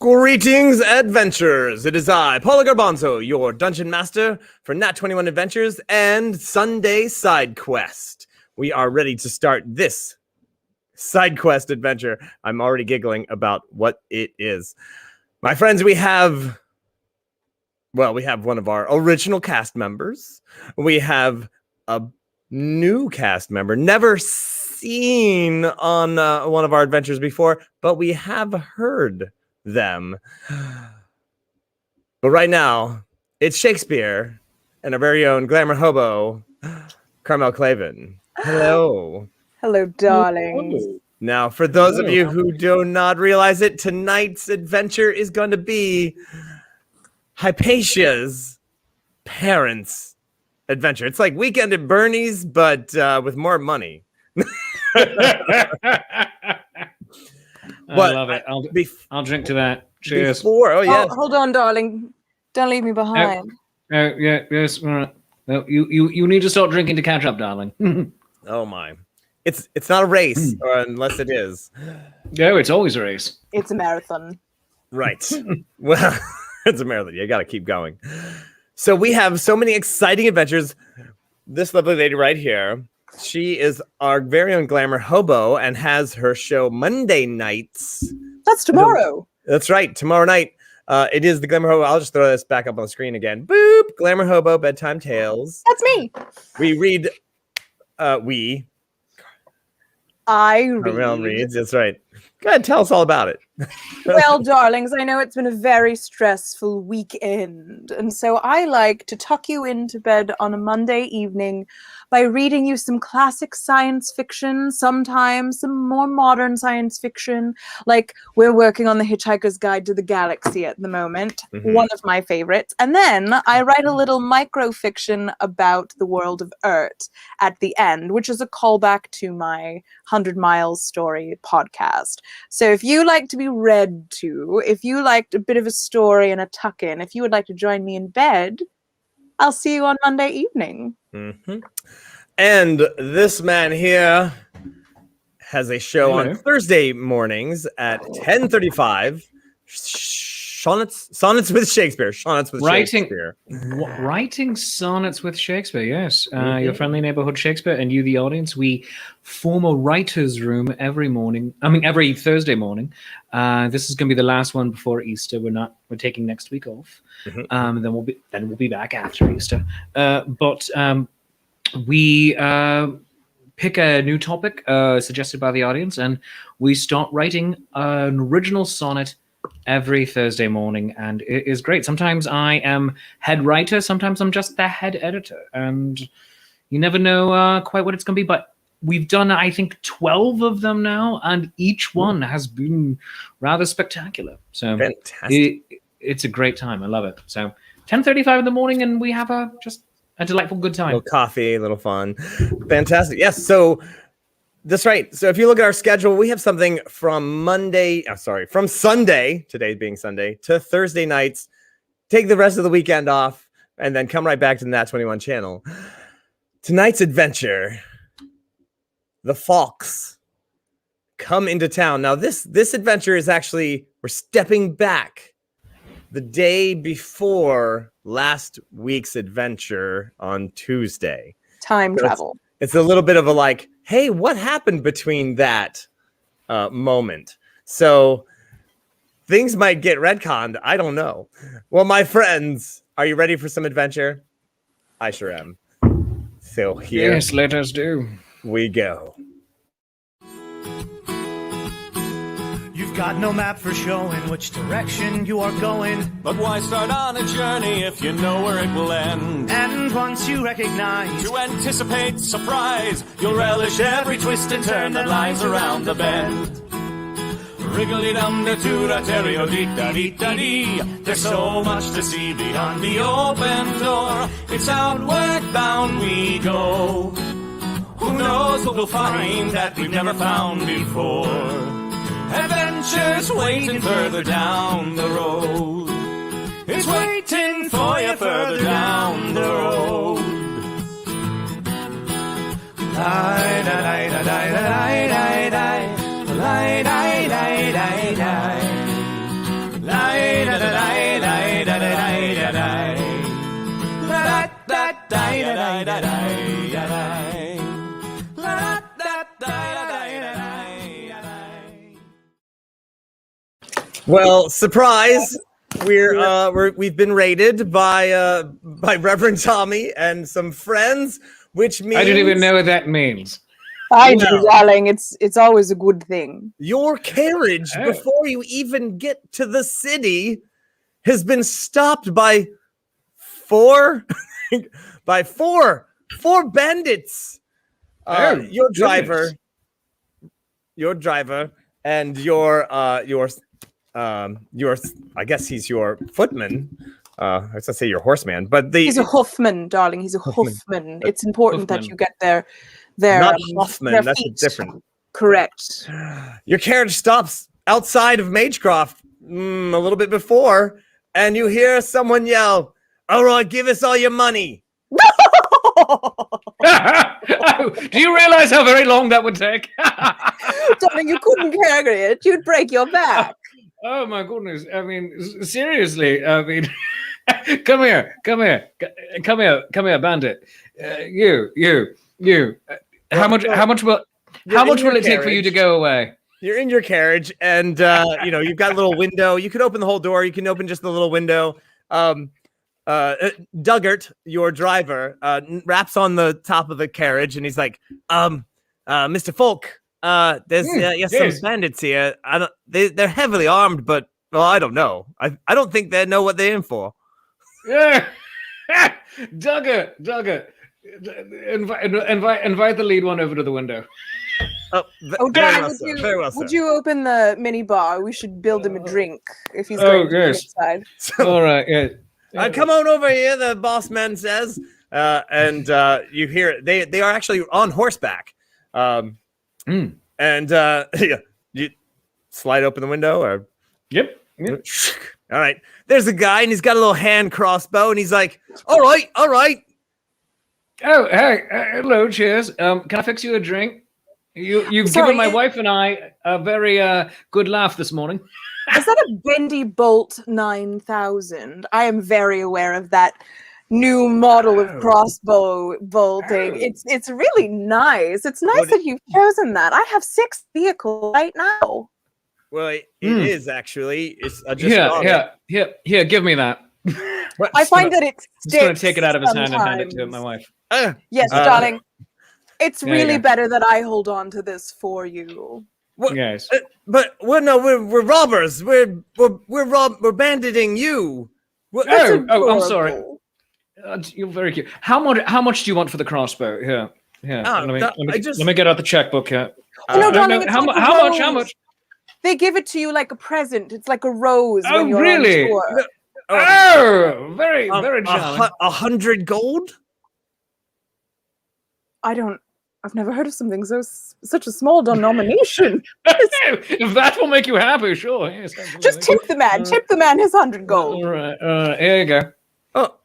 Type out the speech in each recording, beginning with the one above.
Greetings, adventurers! It is I, Paula Garbanzo, your dungeon master for Nat 21 Adventures and Sunday SideQuest. We are ready to start this SideQuest adventure. I'm already giggling about what it is. My friends, we have one of our original cast members. We have a new cast member, never seen on one of our adventures before, but we have heard them. But right now, it's Shakespeare and our very own glamour hobo, Carmel Clavin. Hello. Hello, darlings. Now, for those of you who do not realize it, tonight's adventure is going to be Hypatia's parents' adventure. It's like Weekend at Bernie's, but with more money. I love it. I'll drink to that. Cheers. Hold on, darling. Don't leave me behind. Yes. No, you need to start drinking to catch up, darling. Oh my. It's not a race, or unless it is. No, it's always a race. It's a marathon. Right. Well, it's a marathon. You got to keep going. So we have so many exciting adventures. This lovely lady right here, she is our very own glamour hobo and has her show Monday nights. That's tomorrow. That's right. Tomorrow night. It is the Glamour Hobo. I'll just throw this back up on the screen again. Boop. Glamour Hobo Bedtime Tales. That's me. We read. I read. Carmel reads. That's right. Go ahead. Tell us all about it. Well, darlings, I know it's been a very stressful weekend, and so I like to tuck you into bed on a Monday evening by reading you some classic science fiction, sometimes some more modern science fiction, like we're working on The Hitchhiker's Guide to the Galaxy at the moment, one of my favorites. And then I write a little microfiction about the world of Earth at the end, which is a callback to my 100 Miles Story podcast. So if you like to be read to, if you liked a bit of a story and a tuck-in, if you would like to join me in bed, I'll see you on Monday evening. And this man here has a show on Thursday mornings at 10:35. Sonnets with Shakespeare. Shakespeare. Writing sonnets with Shakespeare, yes. Your friendly neighborhood Shakespeare and you, the audience, we form a writer's room every Thursday morning. This is going to be the last one before Easter. We're taking next week off. Then we'll be back after Easter. But we pick a new topic suggested by the audience, and we start writing an original sonnet every Thursday morning, and it is great. Sometimes I am head writer, sometimes I'm just the head editor, and you never know quite what it's going to be, but we've done, I think, 12 of them now, and each one has been rather spectacular. So fantastic. It's a great time. I love it. So 10:35 in the morning, and we have just a delightful good time. A little coffee, a little fun. Fantastic. Yes, so that's right. So if you look at our schedule, we have something from Sunday, today being Sunday, to Thursday nights. Take the rest of the weekend off and then come right back to the Nat 21 channel. Tonight's adventure, the Falks come into town. Now, this adventure is actually, we're stepping back the day before last week's adventure on Tuesday. Time travel. It's a little bit of a like, hey, what happened between that moment? So things might get retconned. I don't know. Well, my friends, are you ready for some adventure? I sure am. So here yes, let us do. We go. You've got no map for showing which direction you are going. But why start on a journey if you know where it will end? And once you recognize, to anticipate surprise, you'll relish every twist and turn that lies around the bend. Wriggly-dum-da-doo-da-terrio-dee-da-dee-da-dee. There's so much to see beyond the open door. It's outward bound we go. Who knows what we'll find that we've never found before? Adventures waiting further down the road. It's waiting for you further down the road. La Well, surprise! We've been raided by Reverend Tommy and some friends, which means I don't even know what that means. I Well. do, darling. It's always a good thing. your carriage Oh. before you even get to the city has been stopped by four bandits. Your driver, and your I guess he's your footman. I was gonna say your horseman, but He's a Hoffman, darling. He's a Hoffman. It's important that Hoffman. you get their not Hoffman. their That's feet. different. Correct. Your carriage stops outside of Magecroft a little bit before, and you hear someone yell, "All right, give us all your money." Do you realize how very long that would take? Darling, you couldn't carry it. You'd break your back. Oh my goodness! I mean, seriously. I mean, come here, bandit. You. How much will it take for you to go away? You're in your carriage, and you've got a little window. You could open the whole door. You can open just the little window. Duggart, your driver, raps on the top of the carriage, and he's like, Mr. Folk, there's some bandits here. They're heavily armed, but I don't know. I don't think they know what they're in for. Yeah, Duggart, invite the lead one over to the window. Darling, would you open the mini bar? We should build him a drink if he's going to inside. All right, yeah. Come on over here, the boss man says, and you hear it. They are actually on horseback, and you slide open the window, or Yep. all right. There's a guy, and he's got a little hand crossbow, and he's like, all right. Oh, hey, hello, cheers. Can I fix you a drink? You've given my wife and I a very good laugh this morning. Is that a Bendy Bolt 9000? I am very aware of that new model of crossbow bolting. It's really nice. It's nice that you've chosen that. I have 6 vehicles right now. Well, it is actually. It's Here, give me that. I find that it's. I'm just going to take it out of his hand and hand it to my wife. Yes, darling. It's really better that I hold on to this for you. Yes. But we're robbers. We're banditing you. I'm sorry. You're very cute. How much do you want for the crossbow? Here. Let me get out the checkbook here. No, darling. How much? They give it to you like a present. It's like a rose. Oh, when you're really? On tour. Very charming. 100 gold? I've never heard of something such a small denomination. If that will make you happy, sure. Yes, just tip the man. Tip the man his 100 gold. All right. Here you go. All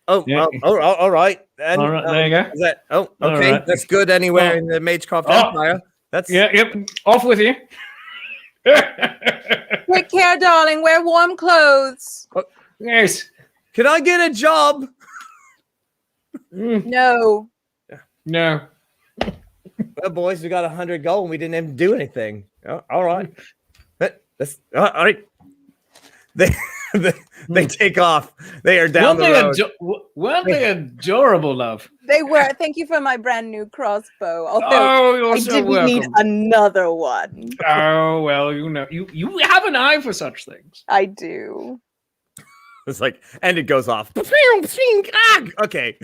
right. And, all right, there you go. Is that? Okay. Right. That's good anywhere in the Magecroft Empire. That's yep. Off with you. Take care, darling. Wear warm clothes. Yes. Can I get a job? No. Well, boys, we got 100 gold and we didn't even do anything. Oh, all right. That's all right. They take off. They are down the road. Weren't they adorable, love? They were. Thank you for my brand new crossbow. Although I didn't need another one. Oh well, you have an eye for such things. I do. It's like, and it goes off. Okay.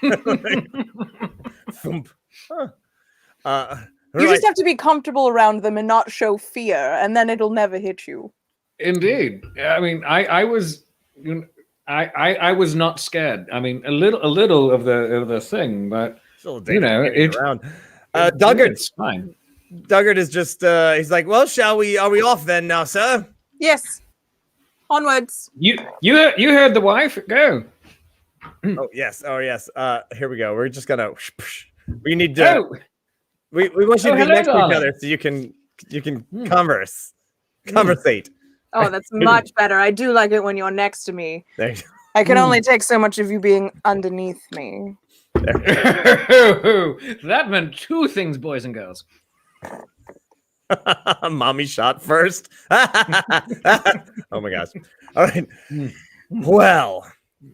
You just have to be comfortable around them and not show fear, and then it'll never hit you. Indeed. I mean, I was not scared. I mean, a little of the thing, but it's around. Duggart's fine. Duggart is just he's like, well, are we off then now, sir? Yes. Onwards. You heard the wife. Go. Oh yes. Here we go. We're just gonna. We need to. We want you to be next to each other so you can conversate. Oh, that's much better. I do like it when you're next to me. Thanks. I can only take so much of you being underneath me. That meant two things, boys and girls. Mommy shot first. Oh my gosh. All right. Well,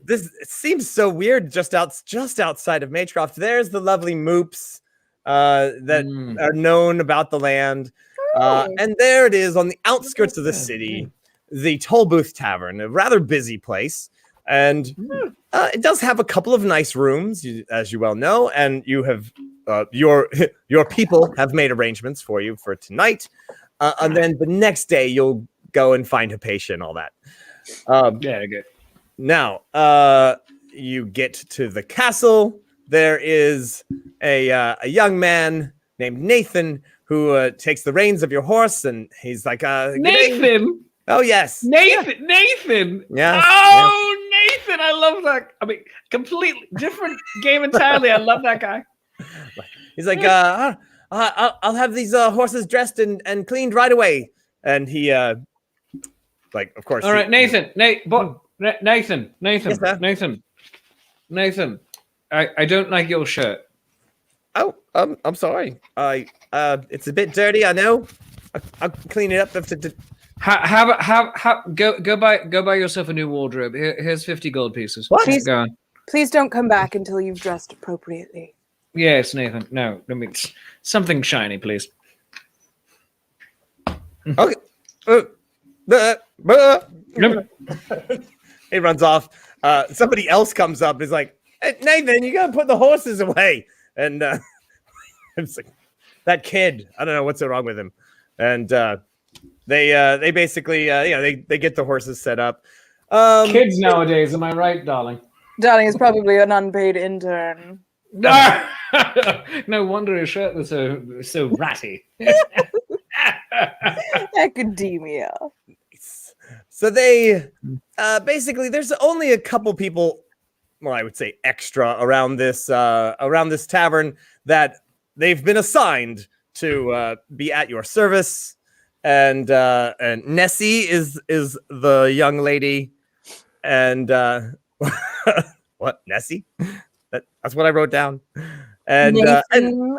this it seems so weird just outside of Maycroft. There's the lovely moops that are known about the land. And there it is on the outskirts of the city, the Toll Booth Tavern, a rather busy place. And it does have a couple of nice rooms, as you well know, and you have your people have made arrangements for you for tonight, and then the next day you'll go and find Hypatia and all that. Yeah, good. Now, you get to the castle. There is a young man named Nathan who takes the reins of your horse, and he's like, Nathan. Oh yes, Nathan. Yes. Oh, Nathan, I love that. I mean, completely different game entirely. I love that guy. He's like, I'll have these horses dressed and cleaned right away. And he, like, of course. All right, Nathan. Nathan. Yes, sir? Nathan. I don't like your shirt. Oh, I'm sorry. It's a bit dirty. I know. I'll clean it up. Go buy yourself a new wardrobe. Here's 50 gold pieces. What? Go on. Please don't come back until you've dressed appropriately. Yes, Nathan. No, I mean something shiny, please. Okay. He runs off. Somebody else comes up and is like, hey, Nathan, you gotta put the horses away. And it's like, that kid, I don't know what's so wrong with him. And they basically they get the horses set up. Kids nowadays, am I right, darling? Darling is probably an unpaid intern. No wonder his shirt was so ratty. Academia. So they basically, there's only a couple people, well, I would say extra around this tavern that they've been assigned to be at your service. And Nessie is the young lady, and what, Nessie? That's what I wrote down. And Nathan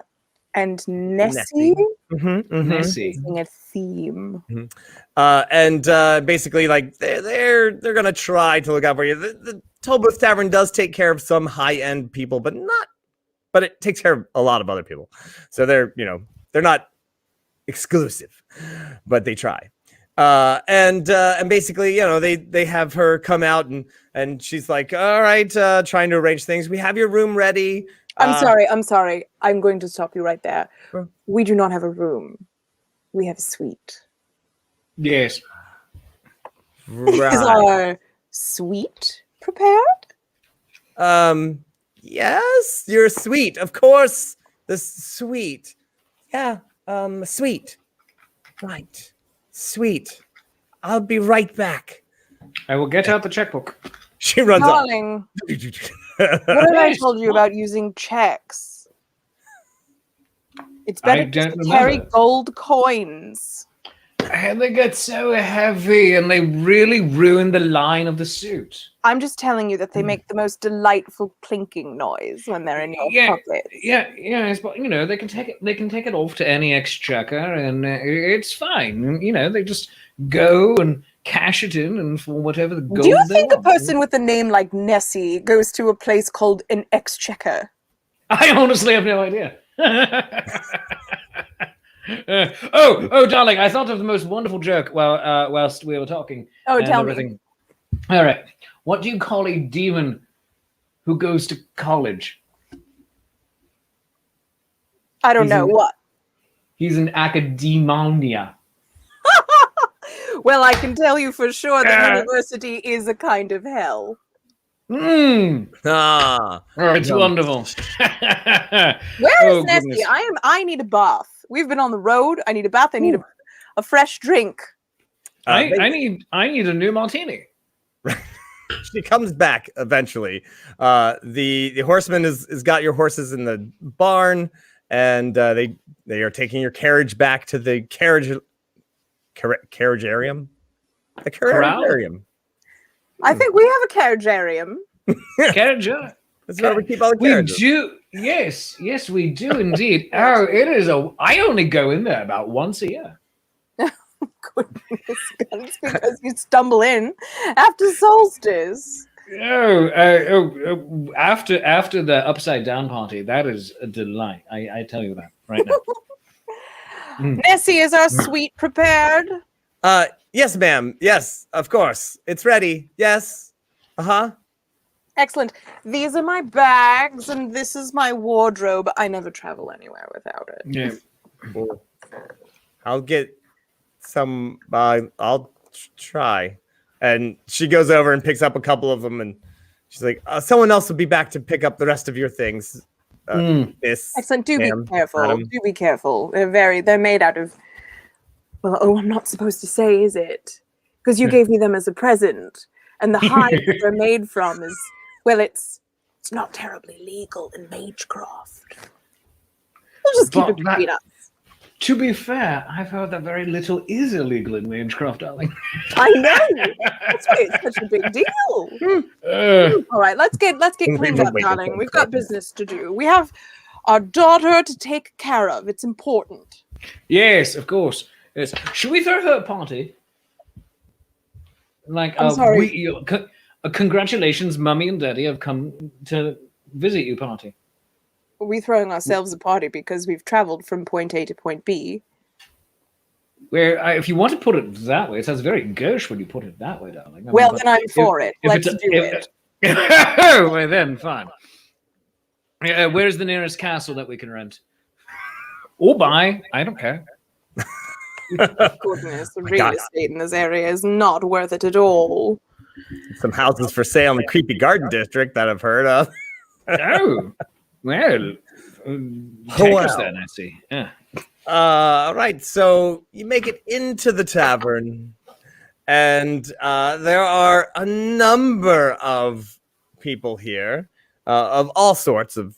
and Nessie. Nessie. Using a theme. And basically, like they're gonna try to look out for you. The Toll Booth Tavern does take care of some high-end people, but it takes care of a lot of other people. So they're not exclusive, but they try. And basically, they have her come out and she's like, all right, trying to arrange things. We have your room ready. I'm sorry. I'm going to stop you right there. We do not have a room. We have a suite. Yes. Right. Is our suite prepared? Yes, your suite, of course. The suite. Yeah, suite. Right. Sweet. I'll be right back. I will get out the checkbook. She runs off. Darling, what have I told you about using checks? It's better to carry gold coins. And they get so heavy and they really ruin the line of the suit. I'm just telling you that they make the most delightful clinking noise when they're in your pocket. Yeah, but they can take it off to any exchequer and it's fine. They just go and cash it in and for whatever the gold. Do you think a person with a name like Nessie goes to a place called an exchequer? I honestly have no idea. Oh, darling! I thought of the most wonderful joke whilst we were talking. Oh, tell me. All right, what do you call a demon who goes to college? I don't know what. He's an academia. Well, I can tell you for sure that university is a kind of hell. It's wonderful. Where is Nessie? Goodness. I need a bath. We've been on the road. I need a bath. I need a fresh drink. I need a new martini. She comes back eventually. The horseman has got your horses in the barn, and they are taking your carriage back to the carriagearium. The carriagearium. I think we have a carriagearium. Carriage. This is where we keep all the We carriages. do. Yes, we do indeed. Oh, it is I only go in there about once a year. Goodness, that's because you stumble in after solstice. After the upside down party, that is a delight. I tell you that right now. Nessie, is our suite prepared? Yes, ma'am. Yes, of course. It's ready. Yes. Uh-huh. Excellent. These are my bags, and this is my wardrobe. I never travel anywhere without it. Yeah. Cool. I'll get some. I'll try. And she goes over and picks up a couple of them, and she's like, "Someone else will be back to pick up the rest of your things." Miss. Excellent. Do ma'am, be careful. madam. Do be careful. They're made out of. Well, I'm not supposed to say, is it? Because you gave me them as a present, and the hide that they're made from is, well, it's not terribly legal in Magecraft. We'll just keep it between us. To be fair, I've heard that very little is illegal in Magecraft, darling. I know. That's why it's such a big deal. All right, let's get cleaned up, darling. We've got business to do. We have our daughter to take care of. It's important. Yes, of course. Yes. Should we throw her a party? Like, I'm sorry. Congratulations, Mummy and Daddy have come to visit you party. Are we throwing ourselves a party because we've traveled from point A to point B? Where, if you want to put it that way, it sounds very gauche when you put it that way, darling. Well, then I'm for it. Let's do it. Well, then, fine. Where's the nearest castle that we can rent? Or buy. I don't care. Goodness, the real estate in this area is not worth it at all. Some houses for sale in the creepy garden district that I've heard of. Oh, well, take us there, Nancy. Yeah. All right, so you make it into the tavern, and there are a number of people here of all sorts of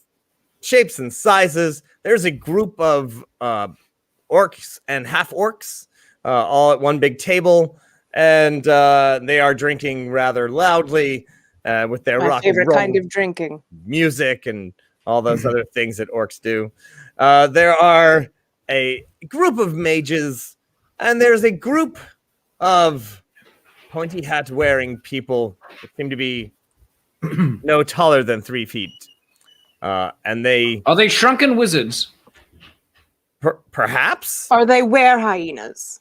shapes and sizes. There's a group of orcs and half orcs all at one big table, and they are drinking rather loudly with their My rock favorite and roll kind of drinking. music and all those other things that orcs do. There are a group of mages, and there's a group of pointy hat wearing people that seem to be no taller than 3 feet. And they Are they shrunken wizards? perhaps? Are they were hyenas?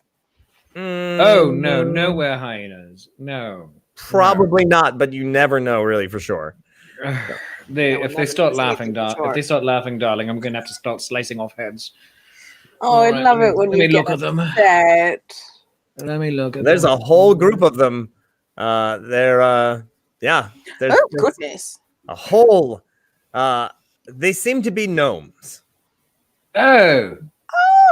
Oh, no, nowhere hyenas. No. Probably not, but you never know really for sure. If they start laughing, sure. if they start laughing, darling, I'm gonna have to start slicing off heads. Oh, I All right, love it when let you me get look at them. upset. Let me look at There's them. a whole group of them. There's Oh, goodness. a whole they seem to be gnomes. Oh,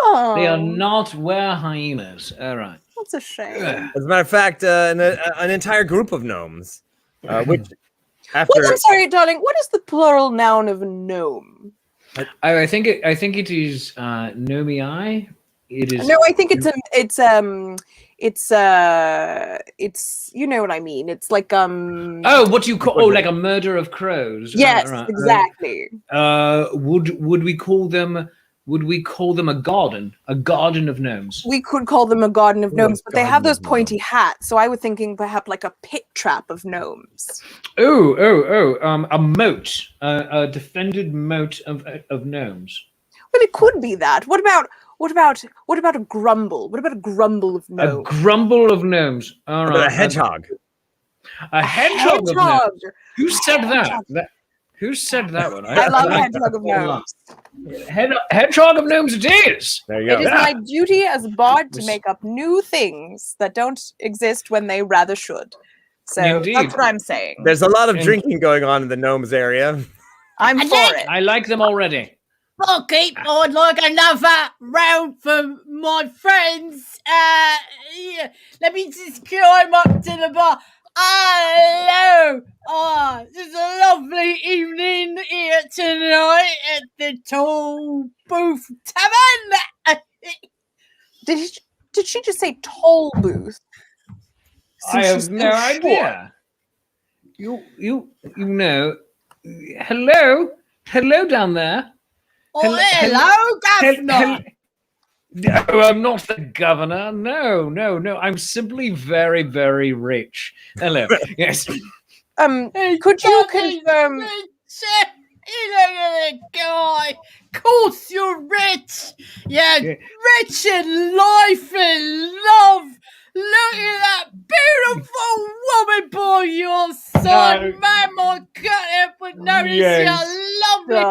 Oh, they are not were hyenas. All right. that's a shame. As a matter of fact, an entire group of gnomes, which after Well, I'm sorry, darling. What is the plural noun of gnome? I think it is nomii. It is No, I think it's you know what I mean. It's like Oh, what do you call? Oh, like a murder of crows. yes, Right. exactly. Would we call them? Would we call them a garden? A garden of gnomes. We could call them a garden of gnomes, but they have garden those of pointy hats. So I was thinking perhaps like a pit trap of gnomes. A moat, a defended moat of gnomes. Well, it could be that. What about a grumble? What about a grumble of A gnomes? grumble of gnomes. All a right. hedgehog. A hedgehog of Hedgehog. gnomes. Who said that? Who said that one? I love like hedgehog of gnomes. Hedgehog of gnomes it is. There you It go. is my duty as a bard to make up new things that don't exist when they rather should. So Indeed. that's what I'm saying. There's a lot of And- drinking going on in the gnomes area. I'm for it. I like them already. Pocket, I'd like another round for my friends. Yeah, let me just climb up to the bar. Hello! Oh, it's a lovely evening here tonight at the Tall Booth Tavern. Did she just say toll booth? I Since have she's no so short. idea. You know, Hello? Hello down there? Oh, hello, Governor. No, I'm not the governor. No. I'm simply very, very rich. Hello. Yes. Could you confirm? You look at the guy. Of course you're rich. Yeah, rich in life and love. Look at that beautiful woman by your side. Man, my God, if would notice how lovely.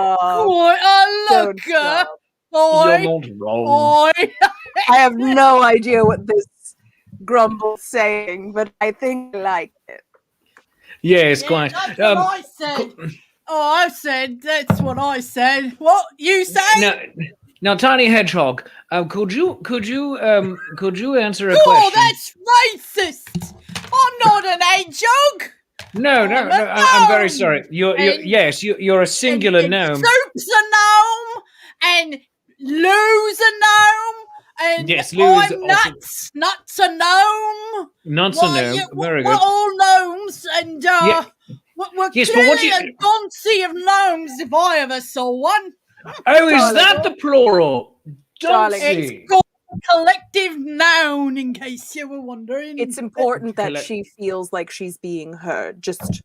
Boy, look her. You're not wrong. I have no idea what this grumble's saying, but I think I like it. Yes, quite. That's what I said. I said, that's what I said. What you say? Now, Tiny Hedgehog, could you answer a question? Oh, that's racist. I'm not an hedgehog. No. I'm very sorry. You're a singular gnome. Soup's a gnome, and Lou's a gnome, and yes, Lou is I'm Nuts. Nuts a gnome. Nuts a gnome. Very good. We're all gnomes, and we're clearly a Gonzi of gnomes if I ever saw one. Oh, is that the plural? Darling, it's called a collective noun, in case you were wondering. It's important that she feels like she's being heard. Just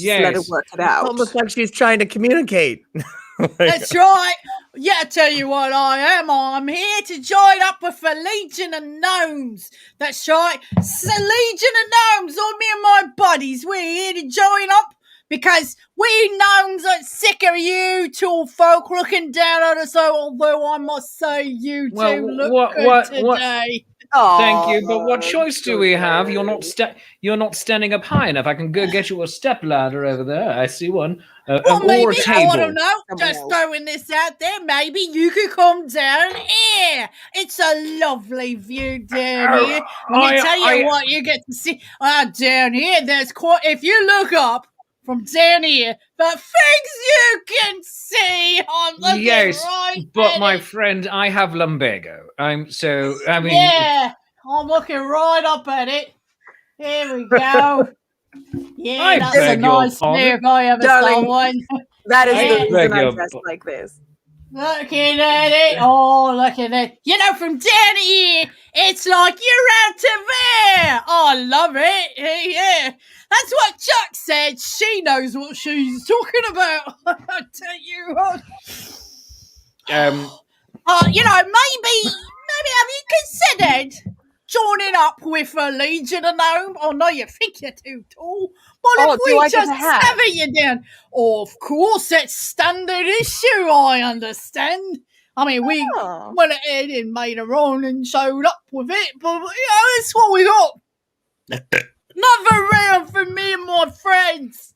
let her work it out. Almost like she's trying to communicate. That's right. Yeah, I tell you what I am. I'm here to join up with a Legion of Gnomes. That's right. It's a Legion of Gnomes. All me and my buddies. We're here to join up because we gnomes are sick of you tall folk looking down on us. Although I must say you two look good today. Thank you, but what choice do we have? You're not standing up high enough. I can go get you a step ladder over there. I see one. Well, maybe, or a table. I don't know. Just throwing this out there. Maybe you could come down here. It's a lovely view down here. Let me tell you what you get to see. Down here, there's quite. If you look up from down here, the things you can see. I'm looking right but at my it. friend, I have lumbago. Yeah, I'm looking right up at it. Here we go. Yeah, that's a nice view if I ever saw one. That is the reason I dress like this. Looking at it. Oh, look at it. You know, from down here, it's like you're out to there. Oh, I love it. Yeah. That's what Chuck said. She knows what she's talking about. I tell you what. You know, maybe have you considered joining up with a Legion of Gnome? Oh, no, you think you're too tall. But if we just sever you down. Oh, of course, it's standard issue, I understand. I mean, we went ahead and made our own and showed up with it, but, you know, that's what we got. Another round for me and my friends.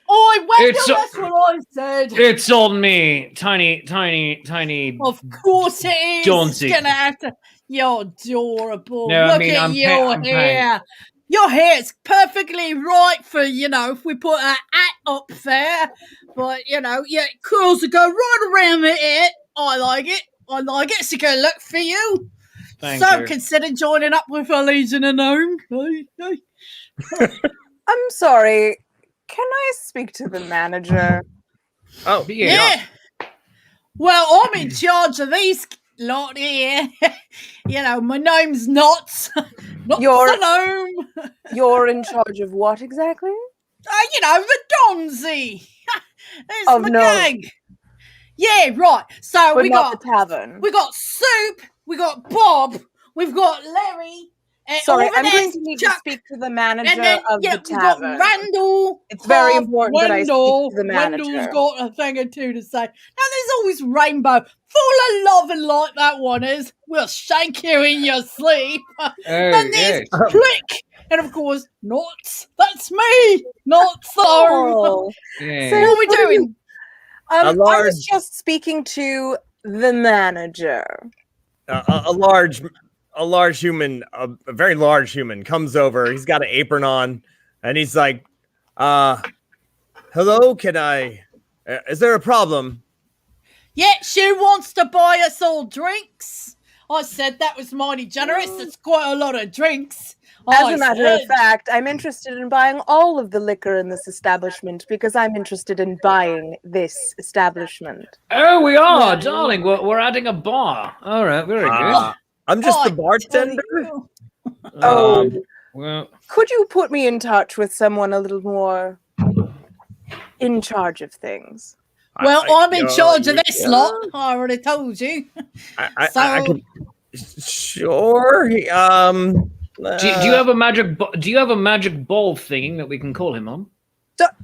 Oh, that's what I said. It's on me, tiny. Of course it is. Jonesy. It's gonna have to. You're adorable. No, Look at your hair. Your hair's perfectly right for, you know, if we put a hat up there. But, you know, yeah, it curls to go right around the ear. I like it. It's a good look for you. Thank you. Consider joining up with a Legion of Gnome. I'm sorry. Can I speak to the manager? Oh, yeah. Well, I'm in charge of these lot here. You know, my name's Knots. Not the gnome. You're in charge of what exactly? You know, the Donzy. There's my gang. Yeah, right. So but we got the tavern. We got Soup. We got Bob. We've got Larry. Sorry, I'm going to need to speak to the manager of the tavern. Got Randall. It's very important that I speak to the manager. Randall's got a thing or two to say. Now, there's always Rainbow, full of love and like that one is. We'll shank you in your sleep. And there's Click. And, of course, Knots. That's me. Knots. So what are we doing? I was just speaking to the manager. A large human, a very large human comes over. He's got an apron on and he's like, hello, is there a problem? Yeah, she wants to buy us all drinks. I said that was mighty generous. That's quite a lot of drinks. As a matter of fact, I'm interested in buying all of the liquor in this establishment because I'm interested in buying this establishment. Oh, we are, Yeah. darling. We're adding a bar. All right, very good. I'm just the bartender. Oh, Well, could you put me in touch with someone a little more in charge of things? Well, I'm in charge of this yeah. lot. I already told you. I could, sure. do you have a magic? Do you have a magic ball thing that we can call him on?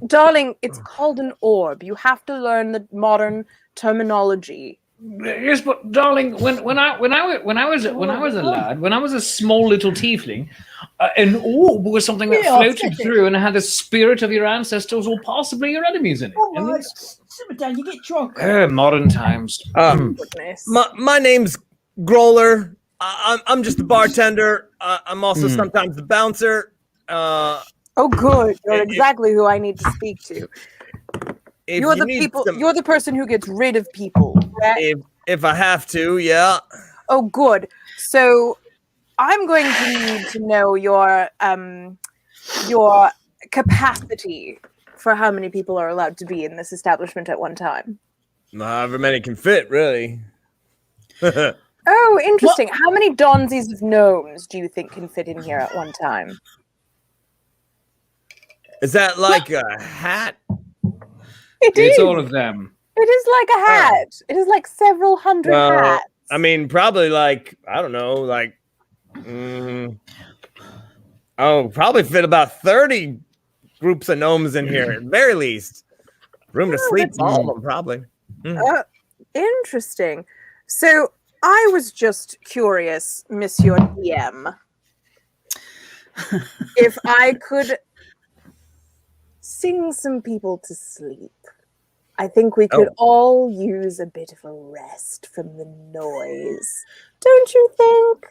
Darling, it's called an orb. You have to learn the modern terminology. Yes, but darling, when I was a lad, when I was a small little tiefling, an orb was something that floated through and had the spirit of your ancestors or possibly your enemies in it. Oh my, sit down, you get drunk. Modern times. Goodness. My name's Growler. I'm just the bartender. I'm also sometimes the bouncer. Oh, good. You're exactly who I need to speak to. You're the person who gets rid of people. Right? If I have to, yeah. Oh, good. So I'm going to need to know your capacity for how many people are allowed to be in this establishment at one time. However many can fit, really. Oh, interesting. How many donzies of gnomes do you think can fit in here at one time? Is that like a hat? It's all of them. It is like a hat. It is like several hundred hats. I mean, probably like, I don't know, like, probably fit about 30 groups of gnomes in here, at very least. Room to sleep, all of them, probably. Interesting. So I was just curious, Monsieur DM, if I could sing some people to sleep. I think we could all use a bit of a rest from the noise. Don't you think?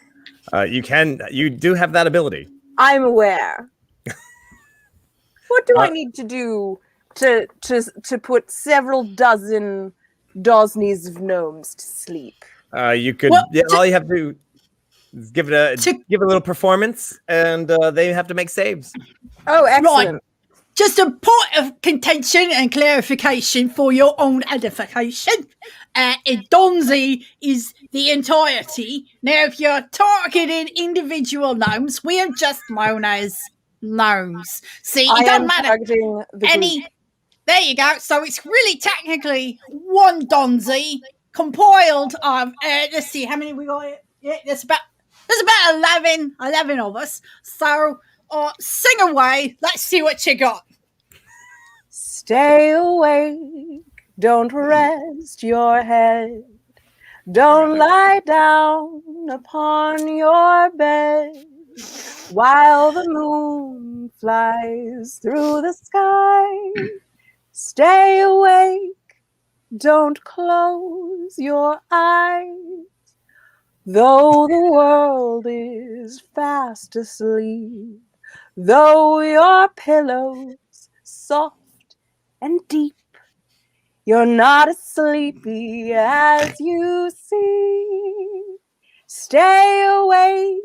You do have that ability. I'm aware. What do I need to do to put several dozen doznies of gnomes to sleep? You could, all you have to do is give a little performance, and they have to make saves. Oh, excellent. Right. Just a point of contention and clarification for your own edification. A donzi is the entirety. Now, if you're targeting individual gnomes, we are just known as gnomes. See, it doesn't matter. There you go. So it's really technically one donzi compiled of, let's see, how many we got here? Yeah, there's about 11 of us. So sing away. Let's see what you got. Stay awake, don't rest your head, don't lie down upon your bed, while the moon flies through the sky. Stay awake, don't close your eyes, though the world is fast asleep, though your pillow's soft and deep, you're not as sleepy as you seem. Stay awake,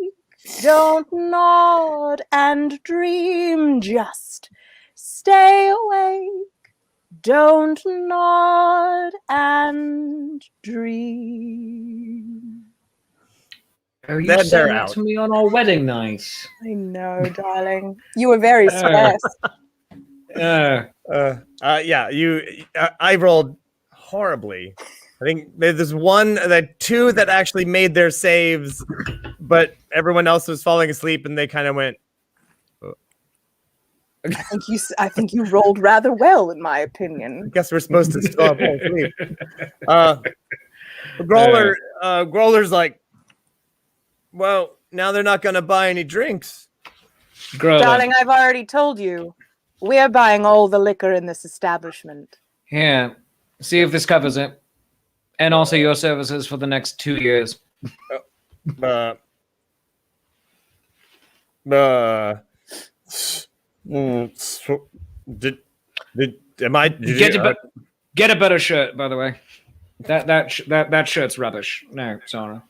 don't nod and dream, just stay awake, don't nod and dream. Oh, you sang that to me on our wedding night. I know, darling. You were very stressed. I rolled horribly. I think there's two that actually made their saves, but everyone else was falling asleep, and they kind of went. I think you rolled rather well, in my opinion. I guess we're supposed to still fall asleep. Growler's like, well, now they're not going to buy any drinks. Darling, I've already told you. We're buying all the liquor in this establishment. Yeah. See if this covers it. And also your services for the next 2 years. Get a better shirt, by the way. That shirt's rubbish. No, Sarah.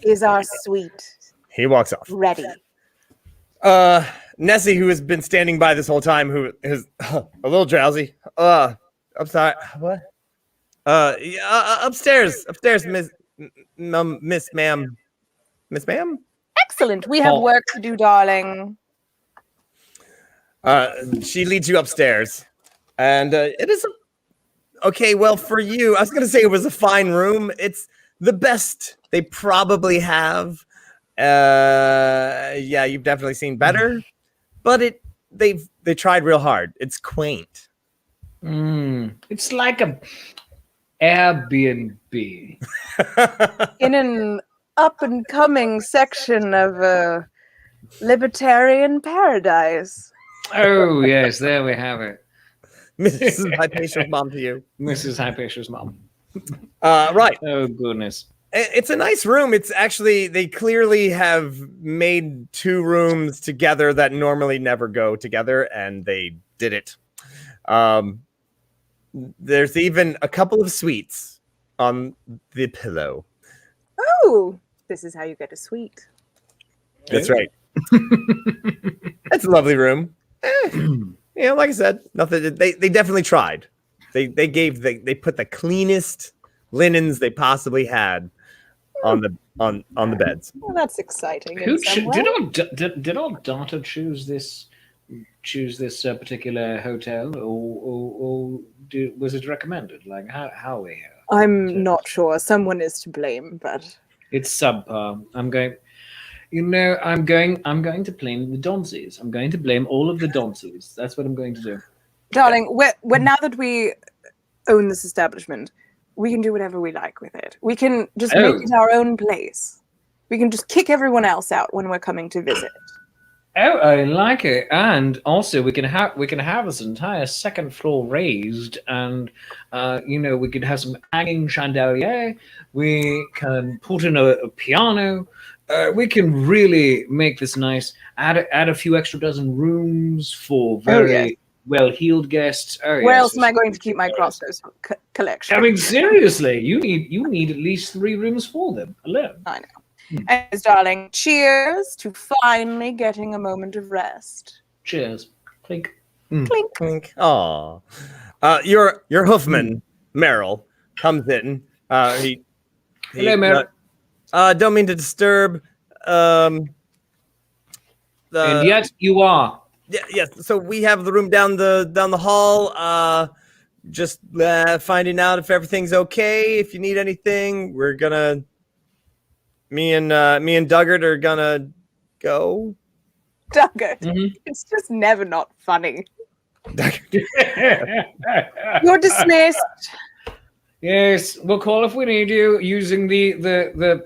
Is our suite He walks off. ready? Nessie, who has been standing by this whole time, who is a little drowsy. I'm sorry. What? Yeah, upstairs, Miss Ma'am. Miss Ma'am? Excellent. We have Paul. work to do, darling. She leads you upstairs. And it is okay, well, for you, I was going to say it was a fine room. It's the best they probably have. Yeah, you've definitely seen better, but they tried real hard. It's quaint. It's like a Airbnb. In an up-and-coming section of a libertarian paradise. Oh, yes, there we have it. Mrs. Hypatia's mom to you. This is Hypatia's mom. Right. Oh, goodness. It's a nice room. It's actually, they clearly have made two rooms together that normally never go together, and they did it. There's even a couple of suites on the pillow. Oh, this is how you get a suite. That's right. It's a lovely room. Like I said, nothing. They definitely tried. They put the cleanest linens they possibly had on the beds. Well, that's exciting. Who in some way. did our daughter choose this particular hotel, or was it recommended? Like how are we here? I'm not sure. Someone is to blame, but It's subpar. I'm going to blame the Donzies. I'm going to blame all of the Donzies. That's what I'm going to do. darling, we're now that we own this establishment, we can do whatever we like with it. We can just make it our own place. We can just kick everyone else out when we're coming to visit. Oh, I like it. And also we can have this entire second floor raised, and we could have some hanging chandelier. We can put in a piano. We can really make this nice. Add a few extra dozen rooms for very well-heeled guests. Oh, Where yes, else am I going to keep my crossbows collection? I mean, seriously, you need at least 3 rooms for them alone. I know. Anyways, darling, cheers to finally getting a moment of rest. Cheers. Clink. Clink. Clink. Aw. Your hoofman, Merrill, comes in. Hello, Merrill. Don't mean to disturb. And yet you are. Yes. So we have the room down the hall. Just finding out if everything's okay. If you need anything, we're gonna. Me and Duggart are gonna go. Duggart, Mhm. it's just never not funny. You're dismissed. Yes, we'll call if we need you using the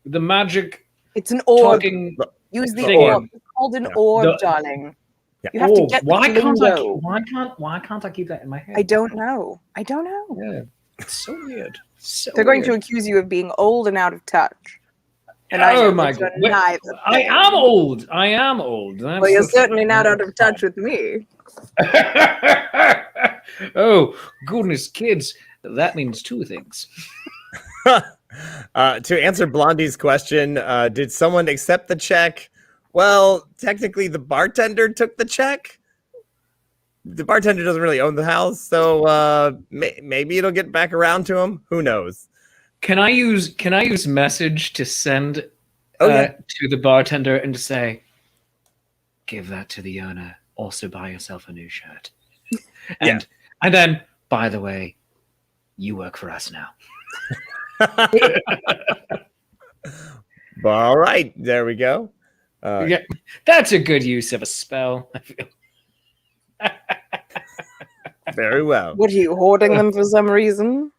magic It's an orb. talking. Use the thing. orb. It's called an orb, darling. You have to get the Why can't I keep that in my head? I don't know. Yeah, it's so weird. So They're going to weird. accuse you of being old and out of touch. And Oh my you're God. neither. I am old. That's Well, you're the- certainly not out of touch with me. Oh, goodness, kids. That means 2 things. To answer Blondie's question, did someone accept the check? Well, technically, the bartender took the check. The bartender doesn't really own the house, so maybe it'll get back around to him. Who knows? Can I use message to send to the bartender and to say, give that to the owner. Also buy yourself a new shirt. And then, by the way, you work for us now. All right, there we go. Yeah, that's a good use of a spell, I feel. Very well. What are you hoarding them for some reason?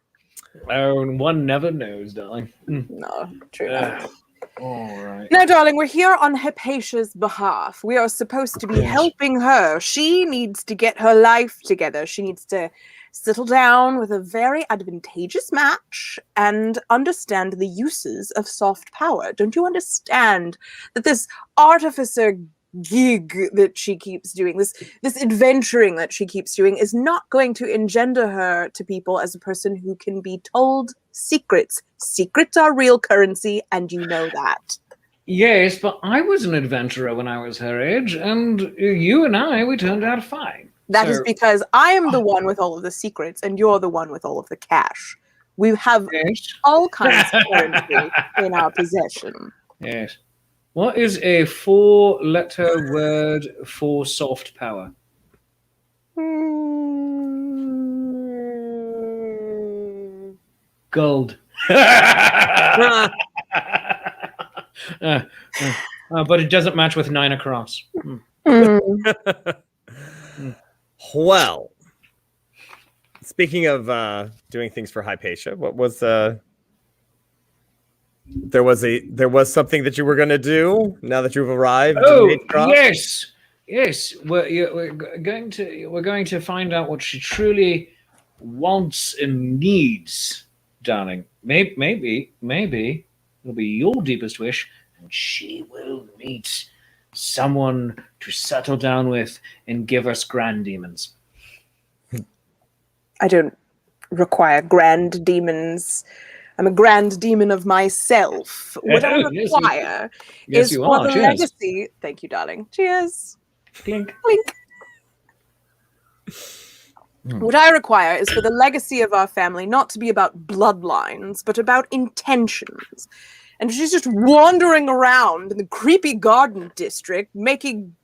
Oh, one never knows, darling. No, true enough. All right. No, darling, we're here on Hypatia's behalf. We are supposed to be helping her. She needs to get her life together. She needs to settle down with a very advantageous match and understand the uses of soft power. Don't you understand that this artificer gig that she keeps doing, this adventuring that she keeps doing, is not going to engender her to people as a person who can be told secrets. Secrets are real currency, and you know that. Yes, but I was an adventurer when I was her age, and you and we turned out fine. That is because I am the one with all of the secrets, and you're the one with all of the cash. We have all kinds of currency in our possession. Yes. What is a 4-letter word for soft power? Gold. But it doesn't match with 9 across. Well, speaking of doing things for Hypatia, what was there was something that you were going to do now that you've arrived? Oh, yes. We're going to find out what she truly wants and needs, darling. Maybe it'll be your deepest wish, and she will meet someone to settle down with and give us grand demons. I don't require grand demons. I'm a grand demon of myself. What I require is for the legacy. Thank you, darling. Cheers. Clink. Clink. What I require is for the legacy of our family not to be about bloodlines, but about intentions. And she's just wandering around in the creepy garden district, making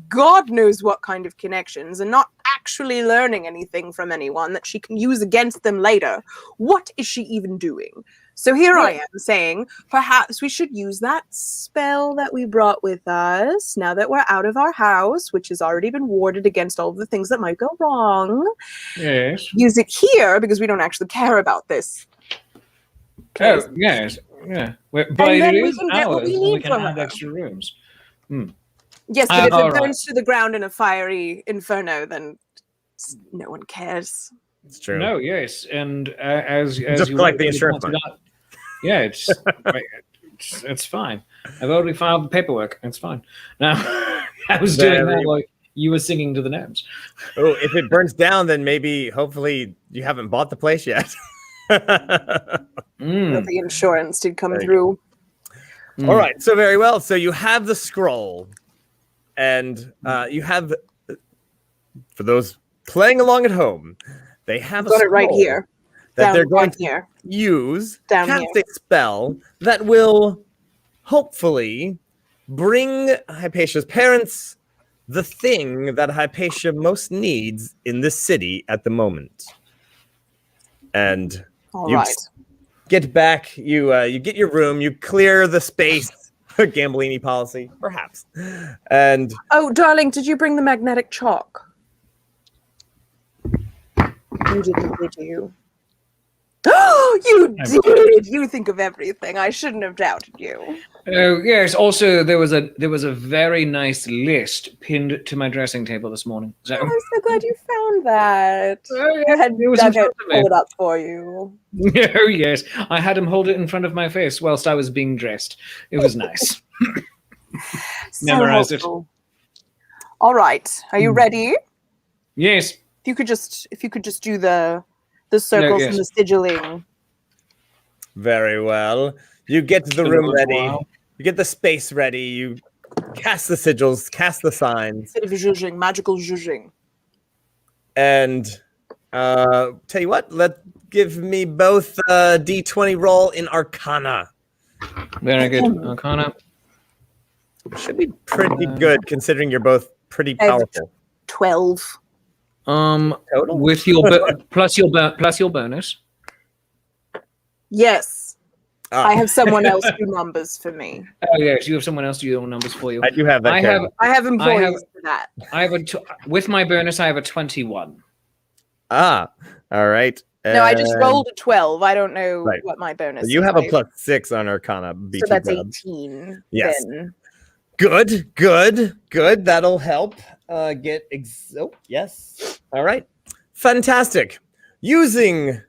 God knows what kind of connections, and not actually learning anything from anyone that she can use against them later. What is she even doing? So here I am saying, perhaps we should use that spell that we brought with us now that we're out of our house, which has already been warded against all of the things that might go wrong. Yes. Use it here because we don't actually care about this. Oh, yes. Yeah. But it is ours, and we can add extra rooms. Yes, but if it burns to the ground in a fiery inferno, then no one cares. It's true. No, yes, and as just you like the insurance money. Yeah, it's fine. I've already filed the paperwork. It's fine. Now I was doing that while you were singing to the gnomes. Oh, if it burns down, then hopefully, you haven't bought the place yet. The insurance did come through. All right, so very well. So you have the scroll, and you have, for those playing along at home, they have got it right here. That they're going to use, cast a spell that will hopefully bring Hypatia's parents the thing that Hypatia most needs in this city at the moment. And get back, you get your room, you clear the space, Gambellini policy, perhaps. And oh, darling, did you bring the magnetic chalk? You didn't, did you? Oh, you did! You think of everything. I shouldn't have doubted you. Oh yes. Also, there was a very nice list pinned to my dressing table this morning. So. I'm so glad you found that. Oh, I had Doug pull it up for you. Oh yes, I had him hold it in front of my face whilst I was being dressed. It was nice. Memorized it. All right, are you ready? Yes. If you could just do the circles and the sigilling. Very well. You get the room ready. You get the space ready. You cast the sigils, cast the signs. Bit of zhuzhing, magical zhuzhing. And tell you what, give me both D20 roll in Arcana. Very good. Arcana. Should be pretty good considering you're both pretty powerful. 12. Total? With your plus your bonus. Yes. I have someone else do numbers for me. Oh yes, you have someone else do your numbers for you. I do have that. I have employees for that. I have with my bonus. I have a 21. Ah, all right. No, I just rolled a 12. I don't know what my bonus. So you have a +6 on Arcana. So that's 18. Yes. Then. Good. That'll help. Yes. All right. Fantastic. Using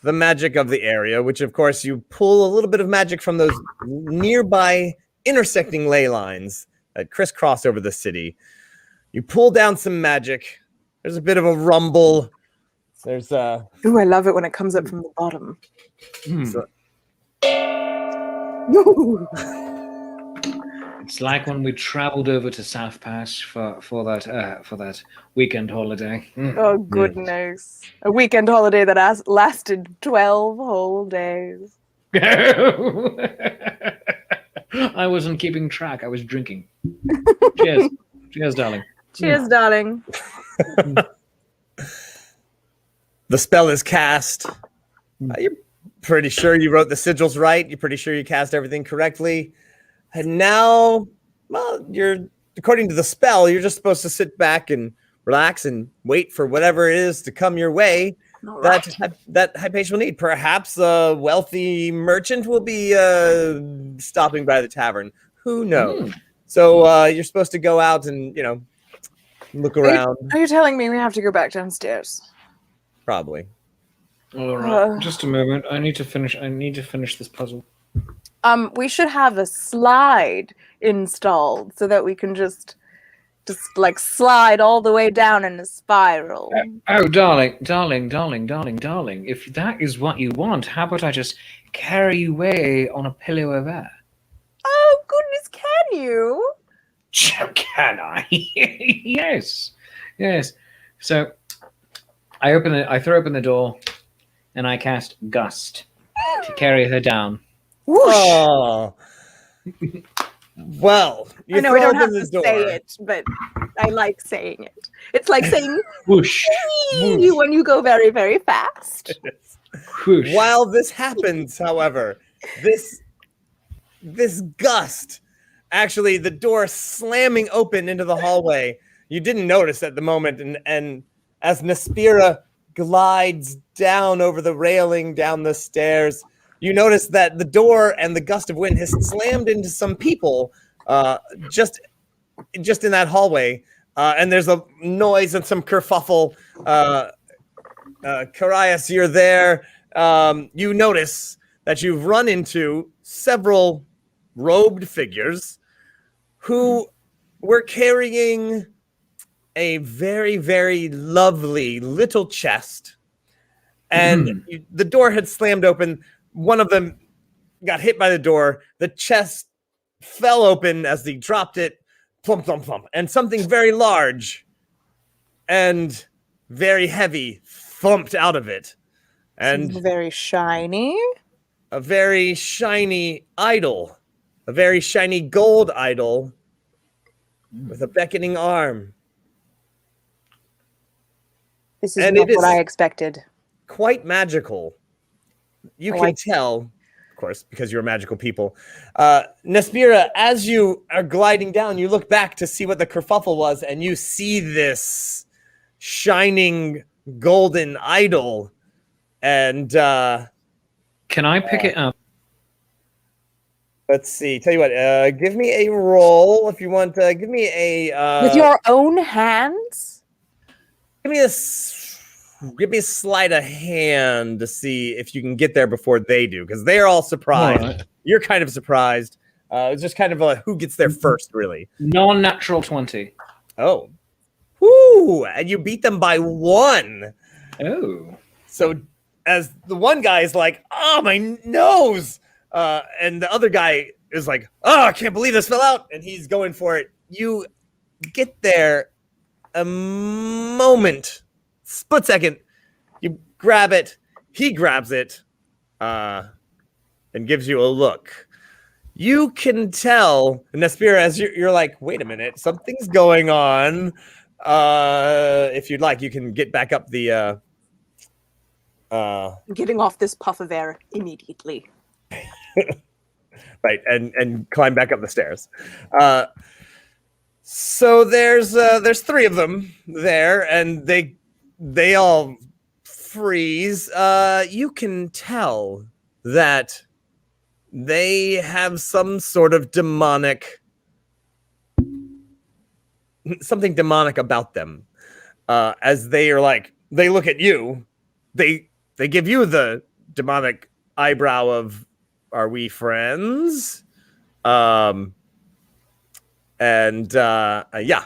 the magic of the area, which of course you pull a little bit of magic from those nearby intersecting ley lines that crisscross over the city. You pull down some magic. There's a bit of a rumble. There's Ooh, I love it when it comes up from the bottom. so- Ooh. It's like when we traveled over to South Pass for that weekend holiday. Oh, goodness. A weekend holiday that lasted 12 whole days. I wasn't keeping track. I was drinking. Cheers. Cheers, darling. Cheers, darling. the spell is cast. You're pretty sure you wrote the sigils right. You're pretty sure you cast everything correctly. And now, well, according to the spell, you're just supposed to sit back and relax and wait for whatever it is to come your way that Hypatia will need. Perhaps a wealthy merchant will be stopping by the tavern. Who knows? So you're supposed to go out and, look around. Are you telling me we have to go back downstairs? Probably. All right. Just a moment. I need to finish this puzzle. We should have a slide installed so that we can just like slide all the way down in a spiral. Oh, darling. If that is what you want, how about I just carry you away on a pillow of air? Oh, goodness, can you? Can I? Yes. So I throw open the door and I cast Gust to carry her down. Whoosh. Oh. Well, I know we don't have to say it, but I like saying it. It's like saying Whoosh. "Whee" when you go very, very fast. Whoosh. While this happens, however, this gust, actually the door slamming open into the hallway, you didn't notice at the moment, and as Nespira glides down over the railing, down the stairs, you notice that the door and the gust of wind has slammed into some people just in that hallway. And there's a noise and some kerfuffle. Carias, you're there. You notice that you've run into several robed figures who were carrying a very, very lovely little chest. And the door had slammed open. One of them got hit by the door. The chest fell open as he dropped it. Plump, plump, plump. And something very large and very heavy thumped out of it. And very shiny. A very shiny idol. A very shiny gold idol with a beckoning arm. This is not what I expected. Quite magical. You can tell, of course, because you're magical people. Nespira, as you are gliding down, you look back to see what the kerfuffle was, and you see this shining golden idol. And can I pick it up? Let's see. Tell you what, give me a roll if you want. Give me a with your own hands. Give me a sleight of hand to see if you can get there before they do, because they're all surprised. Right. You're kind of surprised. It's just kind of a who gets there first, really. Non-natural 20. Oh. Woo! And you beat them by 1. Oh. So as the one guy is like, oh, my nose! And the other guy is like, oh, I can't believe this fell out! And he's going for it. You get there a moment, split second, you grab it, he grabs it, and gives you a look. You can tell, Nespira, as you're like, wait a minute, something's going on. If you'd like, you can get back up the... Getting off this puff of air immediately. Right, and climb back up the stairs. So there's 3 of them there, and they all freeze. You can tell that they have some sort of something demonic about them. As they are like, they look at you, they give you the demonic eyebrow of, are we friends? And yeah.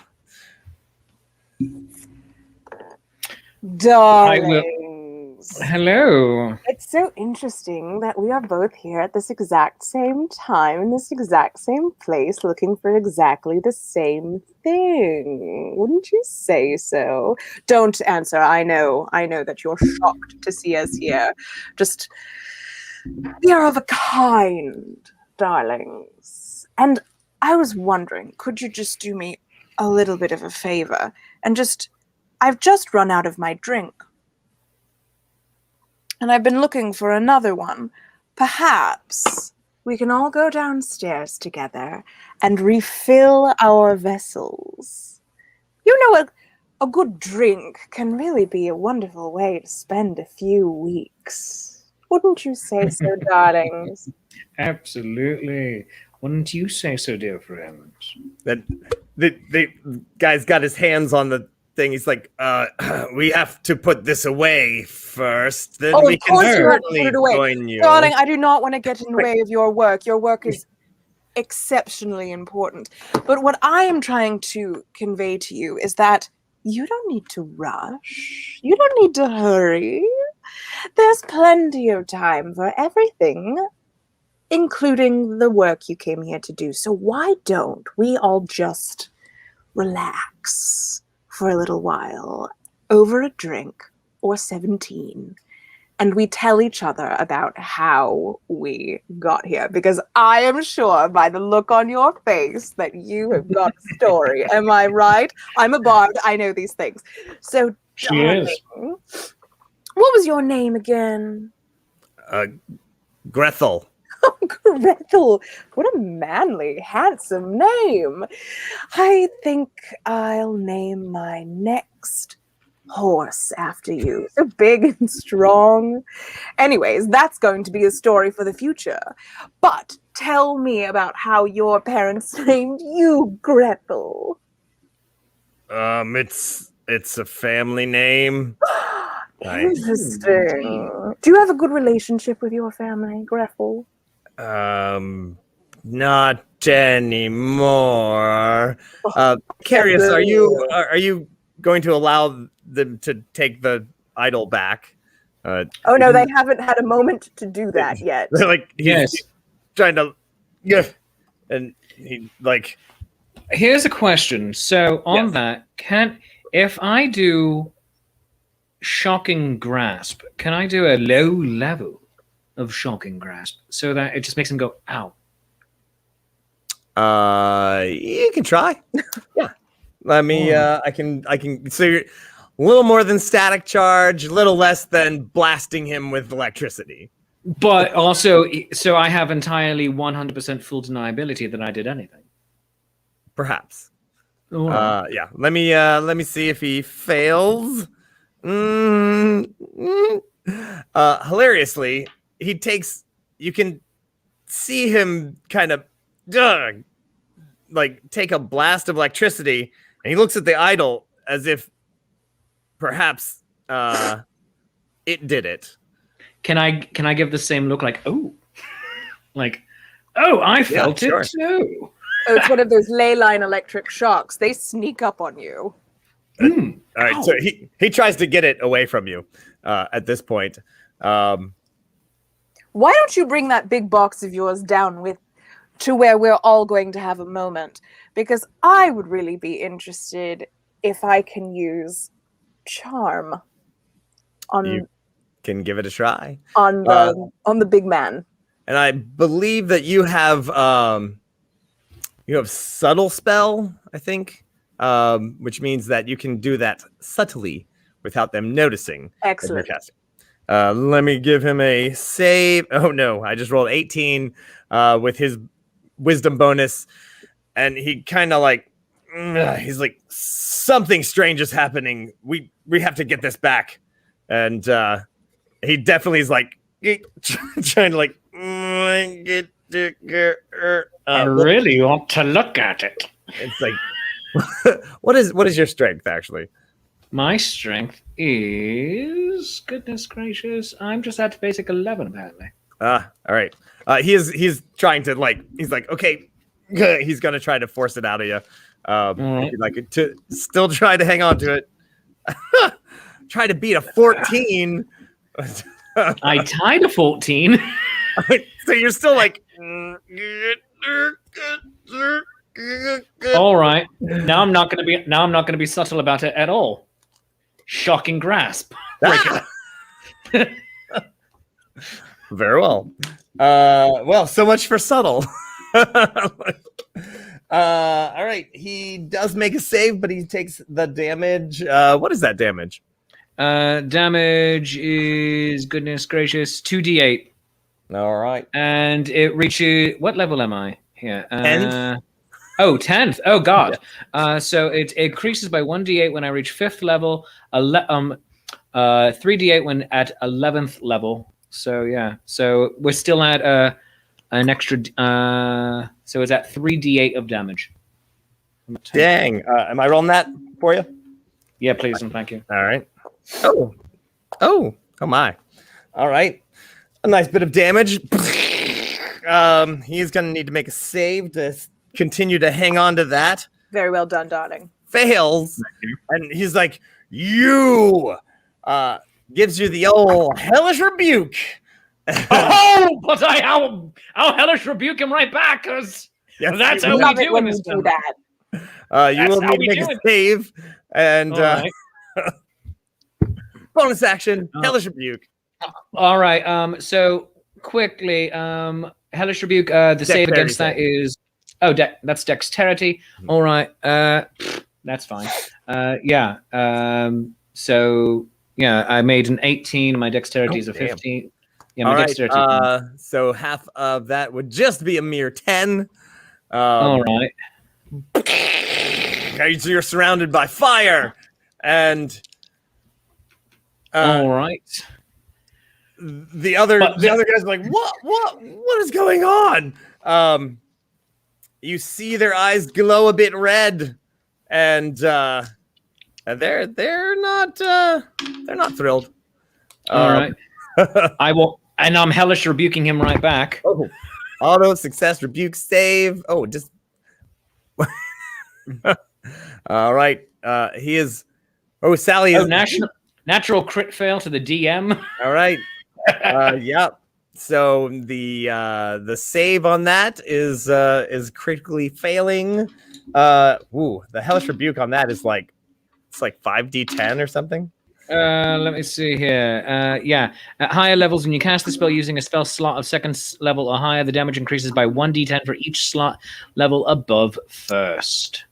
Darlings. Hello. It's so interesting that we are both here at this exact same time in this exact same place looking for exactly the same thing. Wouldn't you say so? Don't answer. I know that you're shocked to see us here. Just, we are of a kind, darlings. And I was wondering, could you just do me a little bit of a favor and I've just run out of my drink. And I've been looking for another one. Perhaps we can all go downstairs together and refill our vessels. You know, a good drink can really be a wonderful way to spend a few weeks. Wouldn't you say so, darlings? Absolutely. Wouldn't you say so, dear friends? That the guy's got his hands on the thing. He's like, we have to put this away first. Then we of can course you have to certainly put it away. join you. Darling, I do not want to get in the way of your work. Your work is exceptionally important. But what I am trying to convey to you is that you don't need to rush. You don't need to hurry. There's plenty of time for everything, including the work you came here to do. So why don't we all just relax for a little while over a drink or 17, and we tell each other about how we got here, because I am sure by the look on your face that you have got a story. Am I right? I'm a bard. I know these things. So, She darling, is. what was your name again? Grethel. Gretel. What a manly, handsome name. I think I'll name my next horse after you. So big and strong. Anyways, that's going to be a story for the future. But tell me about how your parents named you Gretel. It's a family name. Interesting. Do you have a good relationship with your family, Gretel? Not anymore. Carius, are you going to allow them to take the idol back? Oh no, they haven't had a moment to do that yet. They're like, Yes. he's trying to, yeah, and he like. Here's a question. So on Yes. that, if I do shocking grasp, can I do a low level of shocking grasp so that it just makes him go, ow? You can try. Yeah. Let me. I can. So you're a little more than static charge, a little less than blasting him with electricity. But also, so I have entirely 100% full deniability that I did anything. Perhaps. All right. Yeah. Let me see if he fails. Hilariously, he takes. You can see him kind of, like take a blast of electricity, and he looks at the idol as if perhaps it did it. Can I give the same look, like, oh, like, oh, I felt sure. it too. Oh, it's one of those ley line electric shocks. They sneak up on you. All right, so he tries to get it away from you at this point. Why don't you bring that big box of yours down to where we're all going to have a moment? Because I would really be interested if I can use charm on You can give it a try. on the big man. And I believe that you have subtle spell, I think, which means that you can do that subtly without them noticing. Excellent. Let me give him a save. Oh no, I just rolled 18 with his wisdom bonus, and he kind of like he's like, something strange is happening. We have to get this back, and he definitely is like trying to like get. I really want to look at it. It's like, what is your strength actually? My strength is, goodness gracious, I'm just at basic 11 apparently. All right. He's trying to like, he's like, okay, he's gonna try to force it out of you. If you'd like to still try to hang on to it. Try to beat a 14. I tied a 14. So you're still like. All right. Now I'm not gonna be subtle about it at all. Shocking grasp. Very well. Well, so much for subtle. All right. He does make a save, but he takes the damage. What is that damage? Damage is, goodness gracious, 2d8. All right. And it reaches, what level am I here? 10th. 10th. Oh, God. So it increases by 1d8 when I reach 5th level, 3d8 when at 11th level. So, yeah. So we're still at an extra, so it's at 3d8 of damage. Dang. Am I rolling that for you? Yeah, please, and thank you. All right. Oh my. All right. A nice bit of damage. He's going to need to make a save to continue to hang on to that. Very well done, darling. Fails. And he's like, you gives you the old hellish rebuke. Oh, but I'll hellish rebuke him right back, because that's how we do in this do that. You will need to make a save. And bonus action, hellish rebuke. All right. So quickly, hellish rebuke. The save against that is that's dexterity. All right. That's fine. Yeah. So yeah, I made an 18. My dexterity is a 15. Yeah, my dexterity. So half of that would just be a mere 10. All right. You're surrounded by fire, and all right. The other guys are like, what is going on? You see their eyes glow a bit red, and they're not thrilled. All right. I will, and I'm hellish rebuking him right back. Oh, auto success rebuke save. Oh, just. All right. He is. Oh, Sally is. Natural crit fail to the DM. All right. Yeah. So the save on that is critically failing. The hellish rebuke on that is like 5d10 or something. Let me see here. Yeah, at higher levels, when you cast the spell using a spell slot of second level or higher, the damage increases by 1d10 for each slot level above first.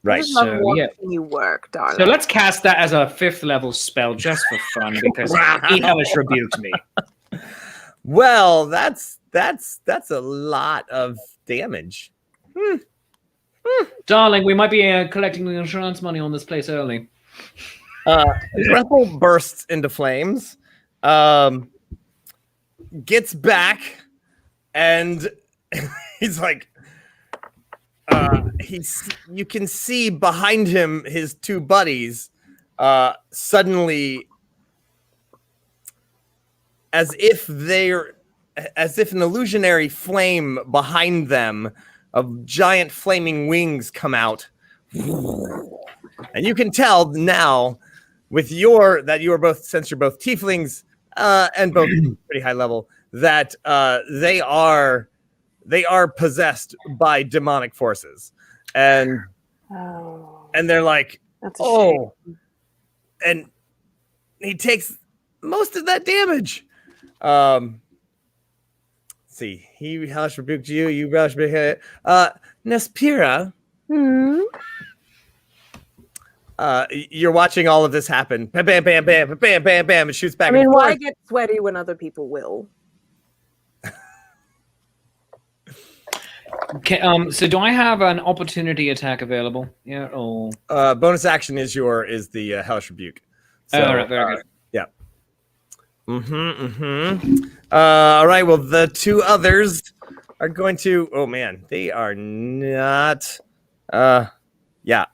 Right. So you work, darling. So let's cast that as a 5th level spell just for fun, because he hellish rebuked me. Well, that's a lot of damage. Darling, we might be collecting the insurance money on this place early. Grethel bursts into flames, gets back, and he's like, you can see behind him his two buddies suddenly, as if an illusionary flame behind them of giant flaming wings come out, and you can tell now with that you are both, since you're both tieflings and both pretty high level, that they are possessed by demonic forces, and they're like, and he takes most of that damage. See, he hellish rebuked you. You hellish rebuked Nespira. You're watching all of this happen. Bam, bam, bam, bam, bam, bam, bam. It shoots back. I mean, why get sweaty when other people will? Okay, so do I have an opportunity attack available? Yeah. Or bonus action is the hellish rebuke. So, all right, very good. Yeah. All right. Well, the two others are going to. Oh man, they are not. Yeah.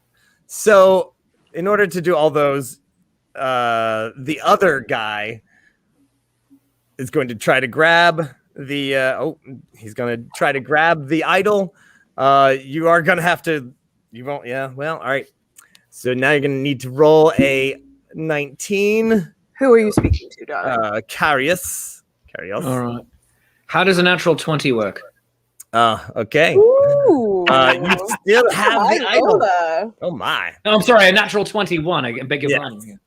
So, in order to do all those, the other guy is going to try to grab he's going to try to grab the idol You are gonna have to. You won't. Yeah. Well. All right. So now you're gonna need to roll a 19. Who are you speaking to, darling? Carius. All right. How does a natural 20 work? Okay. Ooh. You still have the idol. High Oh my. Oh, I'm sorry, a natural 21. I beg your Yes. pardon.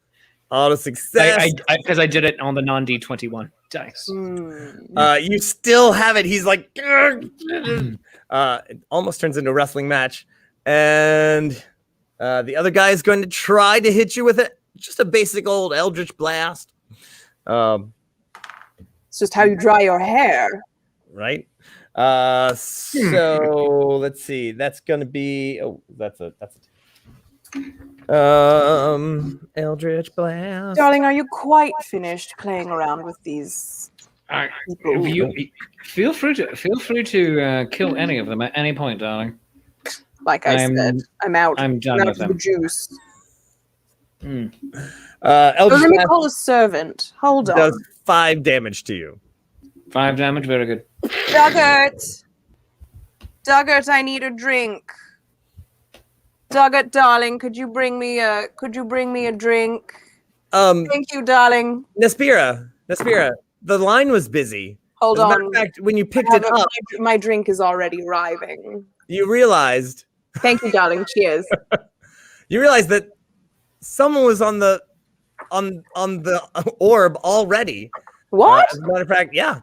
Auto success. Because I did it on the non-D21 dice. You still have it. He's like, it almost turns into a wrestling match, and the other guy is going to try to hit you with it. Just a basic old Eldritch Blast. It's just how you dry your hair. Right. So let's see. That's going to be. Oh, that's a. Eldritch Blast. Darling, are you quite finished playing around with these people? Feel free to kill any of them at any point, darling. Like I said, I'm out. I'm done out with of them. the juice. Eldritch Let me Blast call a servant. Hold on. does 5 damage to you. 5 damage, very good. Duggart, I need a drink. Duggart, darling, could you bring me a drink? Thank you, darling. Nespira, the line was busy. Hold As a matter on. of fact, when you picked it up, My drink is already arriving. you realized Thank you, darling. Cheers. that someone was on the orb already. What? As a matter of fact, yeah.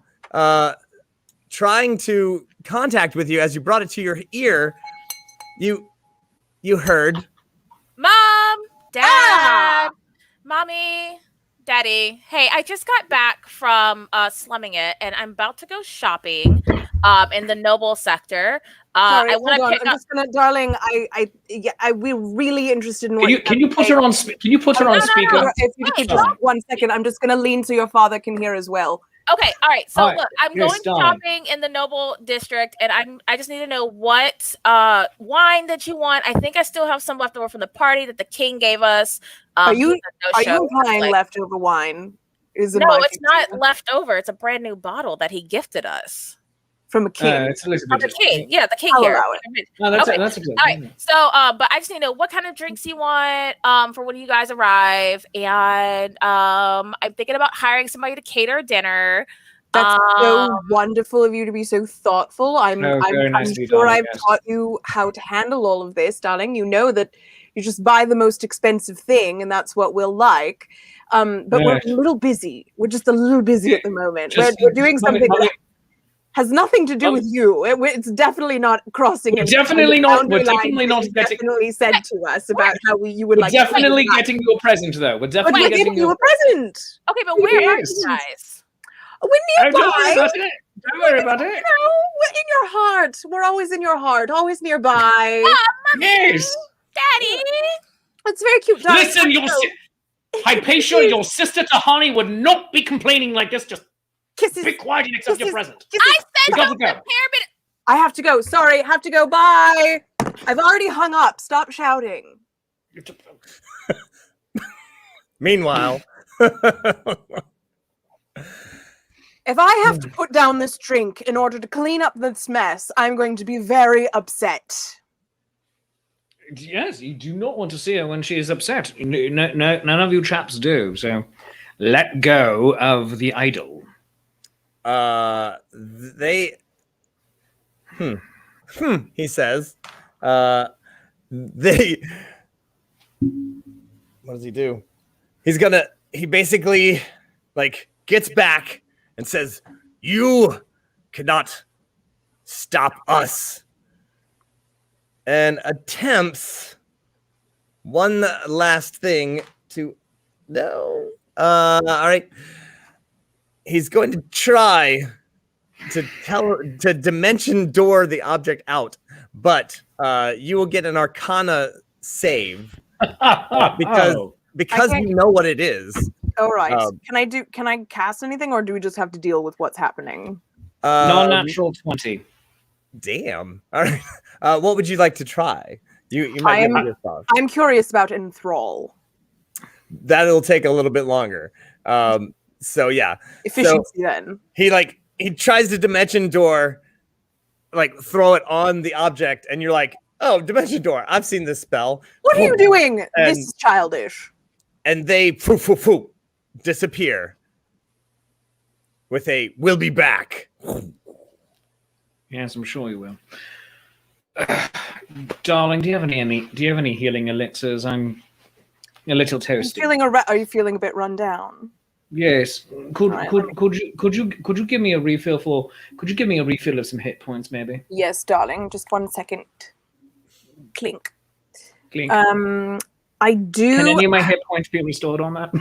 Trying to contact with you as you brought it to your ear, you heard. Mom, Dad, Mommy, Daddy. Hey, I just got back from slumming it, and I'm about to go shopping in the noble sector. Sorry, I want to pick I'm up. just gonna, darling. We're really interested in what. Can you put her on? Can you put her on speaker? If you could just 1 second, I'm just gonna lean so your father can hear as well. Okay, all right. So All right, look, I'm here's going Dawn. shopping in the noble district, and I just need to know what wine that you want. I think I still have some left over from the party that the king gave us. Are you no-show. implying leftover wine? Is No, it's not left over. It's a brand new bottle that he gifted us. From a king. It's Elizabeth. The king, yeah, the king I'll here. allow it. No, that's Okay. that's good. All right. So, but I just need to know what kind of drinks you want for when you guys arrive, and I'm thinking about hiring somebody to cater dinner. That's so wonderful of you to be so thoughtful. I'm very nice of you, sure darling, I've yes. taught you how to handle all of this, darling. You know that you just buy the most expensive thing, and that's what we'll like. But we're a little busy. We're just a little busy at the moment. We're doing something that has nothing to do with you. It's definitely not crossing. We're definitely not getting. getting. Said to us about how you would We're like. definitely getting you a present, though. We're But definitely we're getting giving you a present. Okay, but where are Yes. you guys? We're nearby. Don't worry about it. Don't worry about it. You know, we're in your heart. We're always in your heart, always nearby. Yes. Daddy. It's very cute. darling. Listen, Hypatia, your sister Tahani would not be complaining like this. Just Kisses. be quiet and accept your Kisses. present. Kisses. I We said got no to go. pyramid. I have to go. Sorry, have to go. Bye. I've already hung up. Stop shouting. Meanwhile, If I have to put down this drink in order to clean up this mess, I'm going to be very upset. Yes, you do not want to see her when she is upset. No, none of you chaps do. So, let go of the idol. they. He says, they. What does he do? He basically gets back and says, "You cannot stop us." And attempts one last thing to no. All right. He's going to try to dimension door the object out, but you will get an Arcana save because you know what it is. All right. Can I cast anything, or do we just have to deal with what's happening? Non-natural 20. Damn. All right. What would you like to try? You might be able to solve. I'm curious about enthrall. That'll take a little bit longer. So yeah. Efficiency then. He tries to dimension door, like throw it on the object, and you're like, "Oh, dimension door! I've seen this spell." What are you doing? And- This is childish. And they disappear with a "We'll be back." Yes, I'm sure you will. Darling, do you have any healing elixirs? I'm a little toasty. Are you feeling a bit run down? Yes. Could Right, you give me a refill of some hit points, maybe? Yes, darling. Just 1 second. Clink. Clink. I do. Can any of my hit points be restored on that?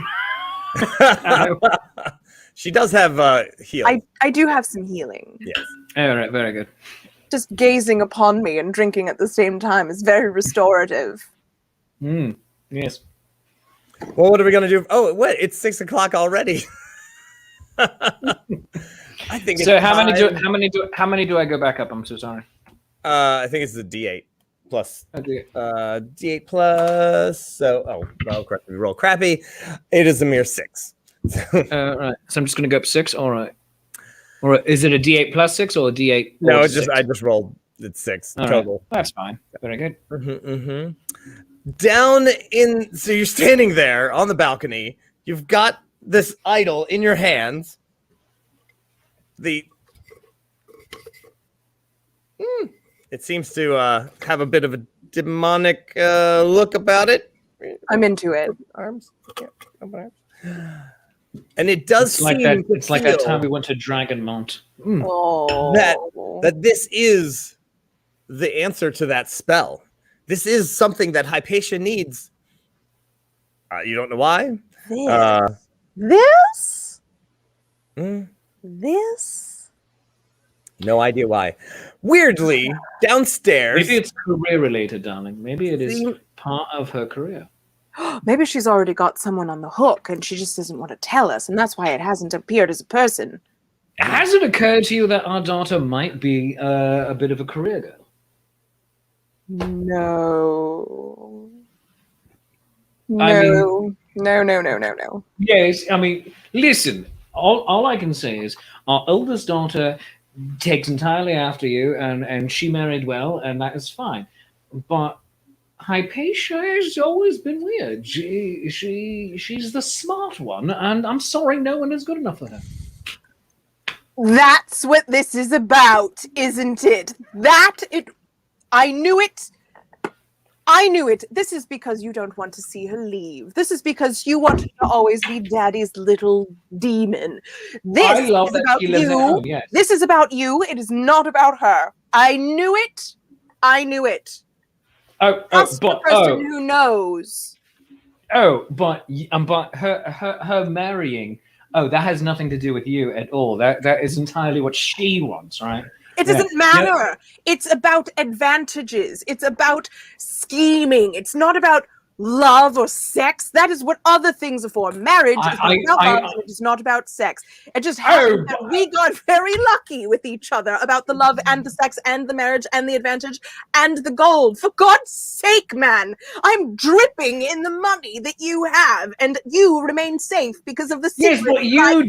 She does have heal. I do have some healing. Yes. All right, very good. Just gazing upon me and drinking at the same time is very restorative. Yes. Well, what are we gonna do? Oh, what? It's 6 o'clock already. I think. So it's how many time. do I go back up? I'm so sorry. I think it's the D8 plus. Okay. D8 plus. So, correct. We roll crappy. It is a mere 6. Right. So I'm just gonna go up 6. All right. Or is it a D8 plus 6 or a D8? No, or it's just 6? I just rolled. It's 6 All total. right. That's fine. Very good. Down in. So you're standing there on the balcony. You've got this idol in your hands. It seems to have a bit of a demonic look about it. I'm into it. Arms. Yeah, open arms. And it does It's like seem that. to It's like that feel time we went to Dragonmont. Oh. that this is the answer to that spell. This is something that Hypatia needs. You don't know why? This? Mm, This? no idea why. Weirdly, downstairs. Maybe it's career related, darling. Maybe it is See? part of her career. Maybe she's already got someone on the hook and she just doesn't want to tell us, and that's why it hasn't appeared as a person. Has it occurred to you that our daughter might be a bit of a career girl? No. I mean- No. Yes, I mean, listen, all I can say is our oldest daughter takes entirely after you, and she married well, and that is fine. But Hypatia has always been weird. She's the smart one, and I'm sorry no one is good enough for her. That's what this is about, isn't it? I knew it. This is because you don't want to see her leave. This is because you want her to always be Daddy's little demon. This I love is that about she lives at you. home, yes. This is about you. It is not about her. I knew it. Ask the person who knows. But her marrying. Oh, that has nothing to do with you at all. That is entirely what she wants, right? It doesn't matter. It's about advantages. It's about scheming. It's not about love or sex. That is what other things are for. Marriage is not about love, and it is not about sex. It just happened that we got very lucky with each other about the love and the sex and the marriage and the advantage and the gold. For God's sake, man, I'm dripping in the money that you have, and you remain safe because of the secret. Yes, but you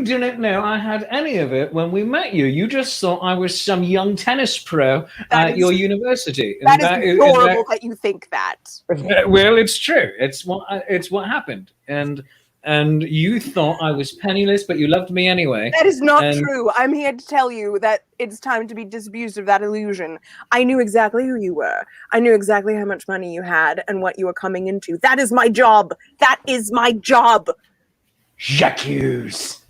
didn't know I had any of it when we met you. You just thought I was some young tennis pro at your university. And that is adorable that you think that. Well, it's true. It's what happened, and you thought I was penniless, but you loved me anyway. That is not true. I'm here to tell you that it's time to be disabused of that illusion. I knew exactly who you were. I knew exactly how much money you had and what you were coming into. That is my job. That is my job. J'accuse,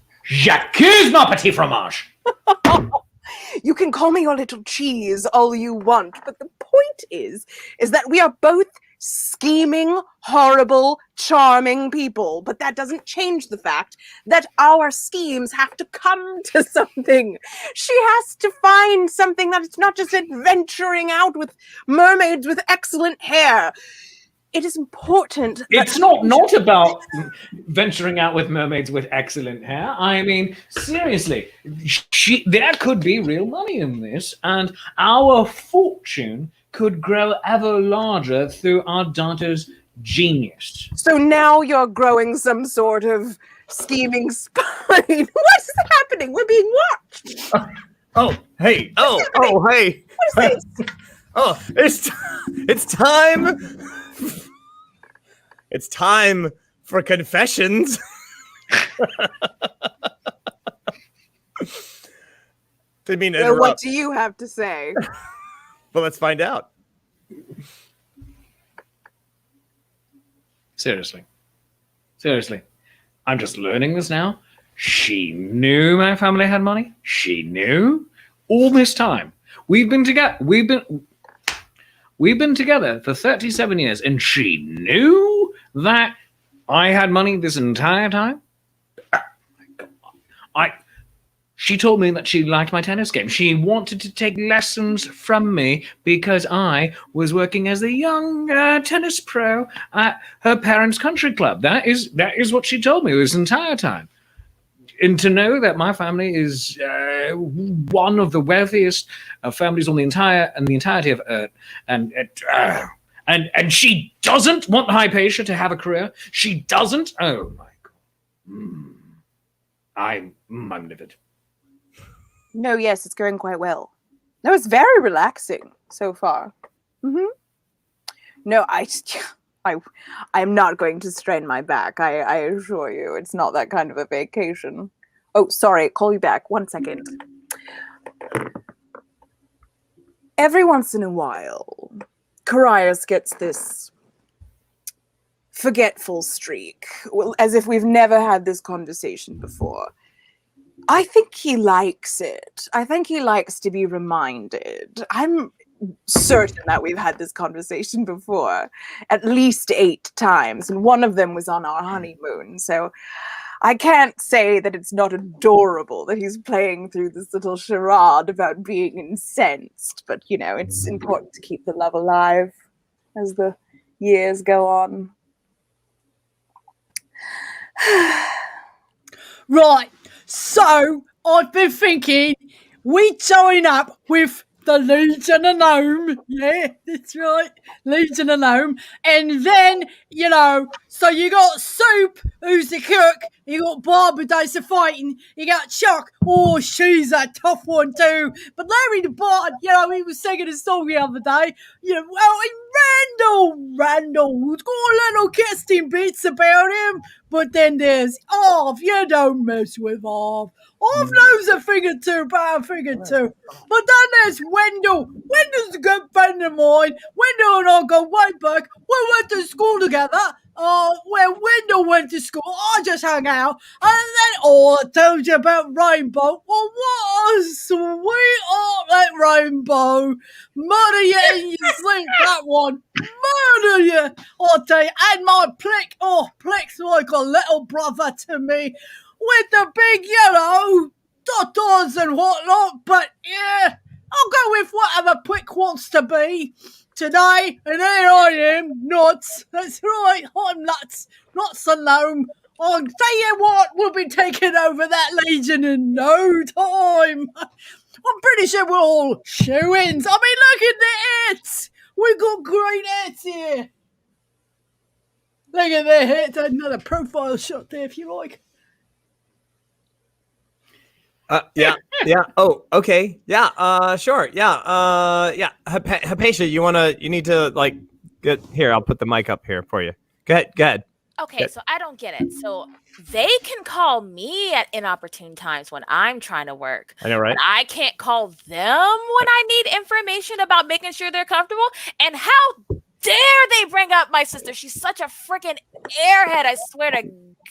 mon petit fromage. You can call me your little cheese all you want, but the point is that we are both scheming, horrible, charming people. But that doesn't change the fact that our schemes have to come to something. She has to find something that it's not just adventuring out with mermaids with excellent hair. It is important. It's not about venturing out with mermaids with excellent hair. I mean, seriously, there could be real money in this, and our fortune could grow ever larger through our daughter's genius. So now you're growing some sort of scheming spine. What's happening? We're being watched. Oh, hey. Oh, hey. What is this? Oh, it's time. It's time for confessions. Didn't mean to So interrupt. what do you have to say? But let's find out. Seriously. I'm just learning this now. She knew my family had money. She knew all this time. We've been together for 37 years, and she knew that I had money this entire time. She told me that she liked my tennis game. She wanted to take lessons from me because I was working as a young tennis pro at her parents' country club. That is what she told me this entire time. And to know that my family is one of the wealthiest families on the entirety of Earth, and she doesn't want Hypatia to have a career. She doesn't. Oh my God. I'm livid. No, yes, it's going quite well. No, it's very relaxing so far. No, I'm not going to strain my back. I assure you, it's not that kind of a vacation. Oh, sorry, call you back. 1 second. Every once in a while, Carius gets this forgetful streak, as if we've never had this conversation before. I think he likes it. I think he likes to be reminded. I'm certain that we've had this conversation before, at least 8 times, and one of them was on our honeymoon. So I can't say that it's not adorable that he's playing through this little charade about being incensed, but you know, it's important to keep the love alive as the years go on. Right. So I've been thinking we join up with the Legion of Gnome. Yeah, that's right. Legion of Gnome. And then, you know, so you got Soup, who's the cook. You got Barbara does the fighting. You got Chuck. Oh, she's a tough one too. But Larry the Bard, you know, he was singing a song the other day. You know, well, and Randall, who's got little kissing bits about him. But then there's Arv. You don't mess with Arv. Arv knows a thing or two, but a thing or two. But then there's Wendell. Wendell's a good friend of mine. Wendell and I go way back. We went to school together. Where Wendell went to school, I just hung out. And then, I told you about Rainbow. Well, what a sweetheart, that Rainbow. Murder you in your sleep, that one. Murder you. I'll tell you. And my Plick. Oh, Plick's like a little brother to me. With the big yellow dots and whatnot. But, yeah, I'll go with whatever Plick wants to be. Today, and here I am, nuts. That's right, I'm nuts. Nuts and gnome. I'll tell you what, we'll be taking over that Legion in no time. I'm pretty sure we're all shoe-ins. I mean, look at the hits. We've got great hits here. Look at their hits. Another profile shot there, if you like. Yeah. Oh, okay. Yeah. Sure. Yeah. Hypatia, you need to like get here. I'll put the mic up here for you. Go ahead. Okay, so I don't get it. So they can call me at inopportune times when I'm trying to work. I know, right? But I can't call them when I need information about making sure they're comfortable. And how dare they bring up my sister? She's such a freaking airhead. I swear to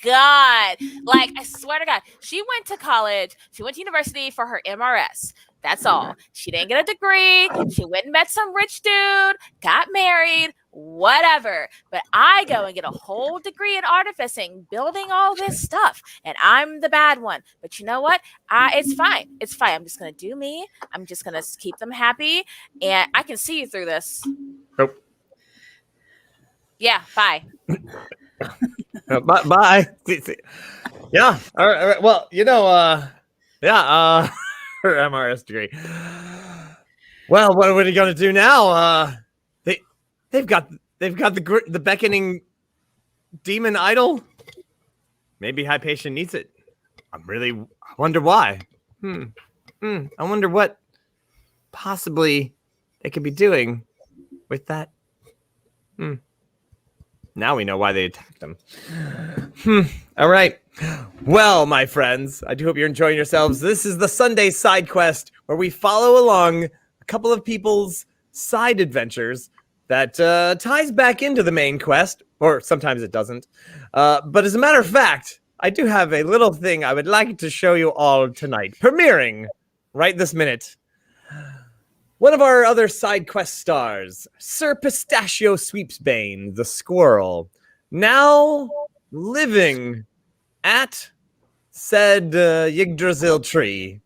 God. Like, I swear to God. She went to college. She went to university for her MRS. That's all. She didn't get a degree. She went and met some rich dude, got married, whatever. But I go and get a whole degree in artificing, building all this stuff. And I'm the bad one. But you know what? It's fine. It's fine. I'm just going to do me. I'm just going to keep them happy. And I can see you through this. Nope. Yeah, bye. Bye. Yeah. All right. Well, you know, her MRS degree. Well, what are we going to do now? They've got the beckoning demon idol. Maybe Hypatia needs it. I wonder why. I wonder what possibly they could be doing with that. Now we know why they attacked them. All right. Well, my friends, I do hope you're enjoying yourselves. This is the Sunday Side Quest, where we follow along a couple of people's side adventures that ties back into the main quest, or sometimes it doesn't. But as a matter of fact, I do have a little thing I would like to show you all tonight, premiering right this minute. One of our other side quest stars, Sir Pistachio Sweepsbane, the squirrel, now living at said Yggdrasil tree,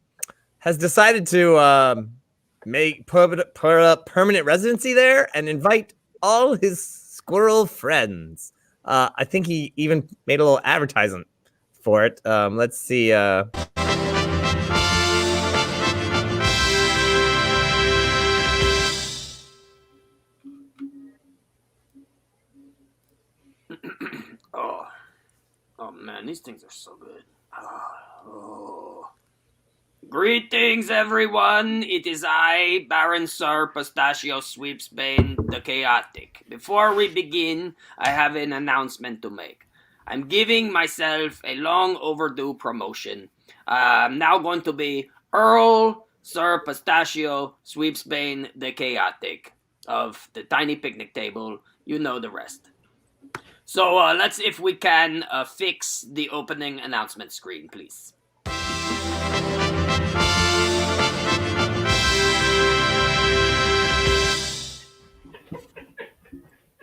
has decided to put a permanent residency there and invite all his squirrel friends. I think he even made a little advertisement for it. Let's see. Oh man, these things are so good. Greetings, everyone. It is I, Baron Sir Pistachio Sweepsbane, the Chaotic. Before we begin, I have an announcement to make. I'm giving myself a long overdue promotion. I'm now going to be Earl Sir Pistachio Sweepsbane, the Chaotic, of the Tiny Picnic Table. You know the rest. So let's, if we can, fix the opening announcement screen, please.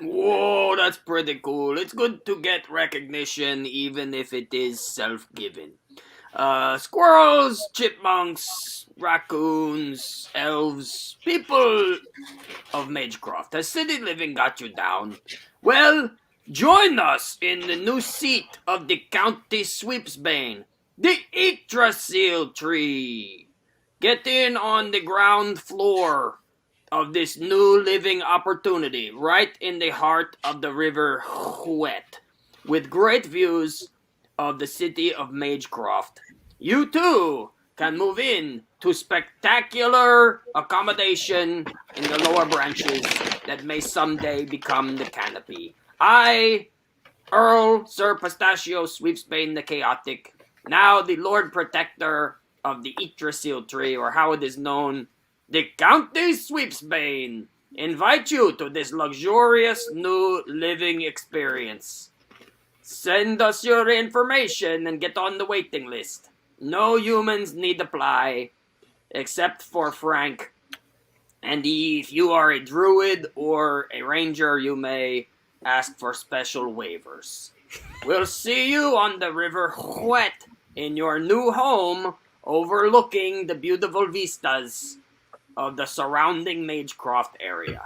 Whoa, that's pretty cool. It's good to get recognition, even if it is self-given. Squirrels, chipmunks, raccoons, elves, people of Magecroft. Has city living got you down? Well, join us in the new seat of the County Sweepsbane, the Yggdrasil tree. Get in on the ground floor of this new living opportunity, right in the heart of the river Huet, with great views of the city of Magecroft. You too can move in to spectacular accommodation in the lower branches that may someday become the canopy. I, Earl Sir Pistachio Sweepsbane the Chaotic, now the Lord Protector of the Yggdrasil tree, or how it is known, the County Sweepsbane, invite you to this luxurious new living experience. Send us your information and get on the waiting list. No humans need apply, except for Frank. And if you are a druid or a ranger, you may ask for special waivers. We'll see you on the River Huet in your new home, overlooking the beautiful vistas of the surrounding Magecroft area.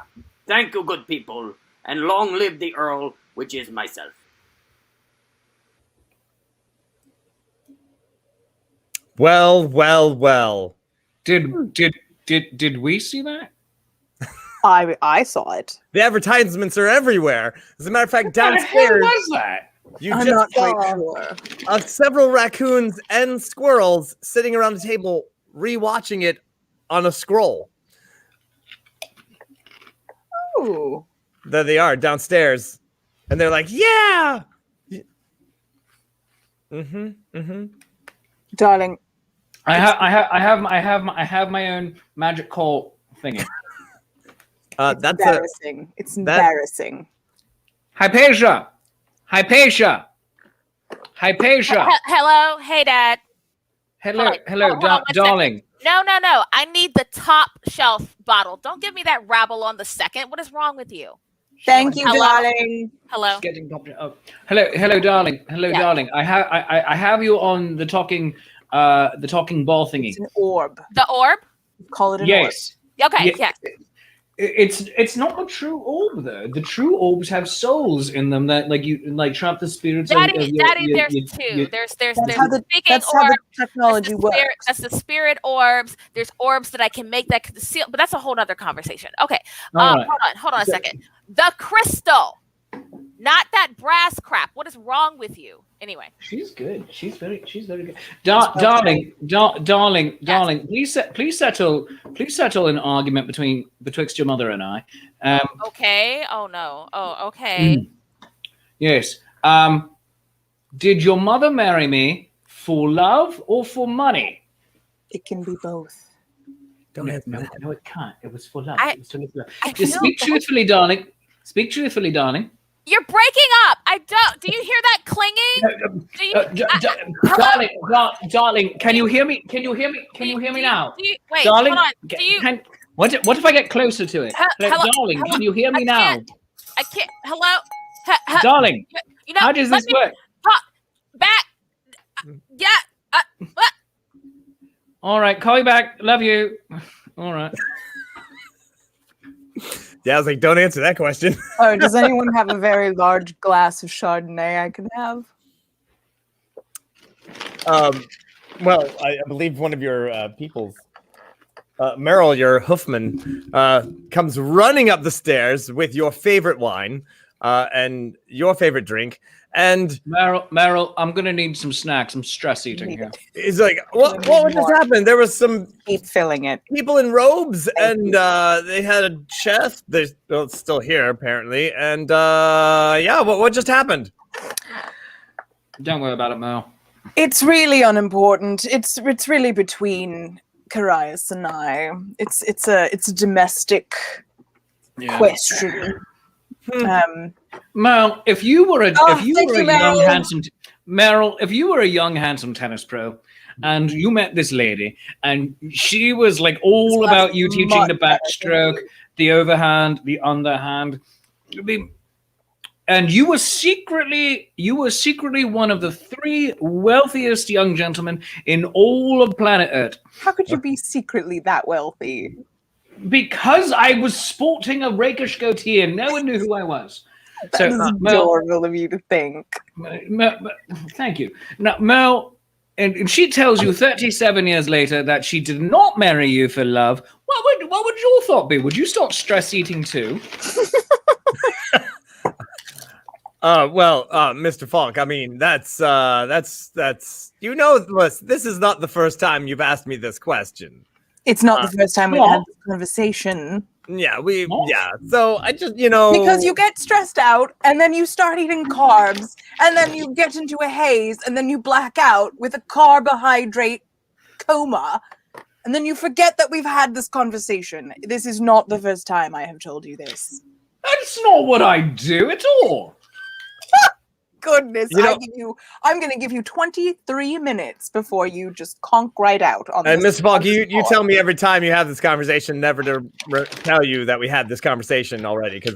Thank you, good people, and long live the Earl, which is myself. Well. Did we see that? I saw it. The advertisements are everywhere. As a matter of fact, What the hell downstairs, was that? you I'm just not saw quite sure. several raccoons and squirrels sitting around a table rewatching it on a scroll. Ooh. There they are downstairs, and they're like, "Yeah." Darling, I have my own magic call thingy. it's That's embarrassing. It's embarrassing. Hypatia. Hello, hey, Dad. Hello, Hold on 1 darling. No. I need the top shelf bottle. Don't give me that rabble on the second. What is wrong with you? Thank you, Hello? darling. Hello. Getting popped up. Hello, darling. Yeah. Darling. I have you on the talking ball thingy. It's an orb. The orb? Call it an Yes. Okay, Yeah. yeah. It's not a true orb though. The true orbs have souls in them that like trap the spirits. Daddy, there's two. There's That's how the speaking that's how the orbs. technology works. That's the spirit orbs. There's orbs that I can make that can seal, but that's a whole other conversation. Okay. All right. Hold on a second. The crystal. Not that brass crap? What is wrong with you? Anyway. She's good. She's very good. Darling. Please settle an argument betwixt your mother and I. Okay. Oh no. Oh, okay. Yes. Did your mother marry me for love or for money? It can be both. Don't answer No, that. no, it can't. It was for love. I- It was for love. I Just feel speak bad. truthfully, darling. Speak truthfully, darling. You're breaking up. I don't. Do you hear that clinging? Do you, Darling, can you hear me? Can you hear me? Can you hear me now? Wait, Darling, hold on. Do you? what if I get closer to it? Hello- Darling, hello- can you hear me I now? can't. I can't. Hello. Darling, You know, how does let this me work? back. Yeah. What? All right, call me back. Love you. All right. Yeah, I was like, don't answer that question. Oh, does anyone have a very large glass of Chardonnay I can have? Well, I believe one of your people's, Meryl, your hoofman, comes running up the stairs with your favorite wine and your favorite drink. And Meryl, I'm gonna need some snacks. I'm stress eating here. he's like, what just happened? There was some Keep filling it. people in robes and they had a chest. They're still here, apparently. And yeah, what just happened? Don't worry about it, Meryl. It's really unimportant. It's really between Carias and I. It's a domestic question. Meryl, if you were a young handsome tennis pro, and you met this lady, and she was like all about you teaching the backstroke, the overhand, the underhand, and you were secretly one of the 3 wealthiest young gentlemen in all of planet Earth. How could you be secretly that wealthy? Because I was sporting a rakish goatee and no one knew who I was. That is adorable of you to think. Thank you. Now, Mel, and she tells you 37 years later that she did not marry you for love. What would your thought be? Would you start stress eating too? Well, Mr. Falk, I mean, that's listen, this is not the first time you've asked me this question. It's not the first time we've had this conversation. Yeah, So I just, because you get stressed out and then you start eating carbs and then you get into a haze and then you black out with a carbohydrate coma and then you forget that we've had this conversation. This is not the first time I have told you this. That's not what I do at all. Goodness, I'm going to give you 23 minutes before you just conk right out on and this. Mr. Falk, you tell me every time you have this conversation never to tell you that we had this conversation already because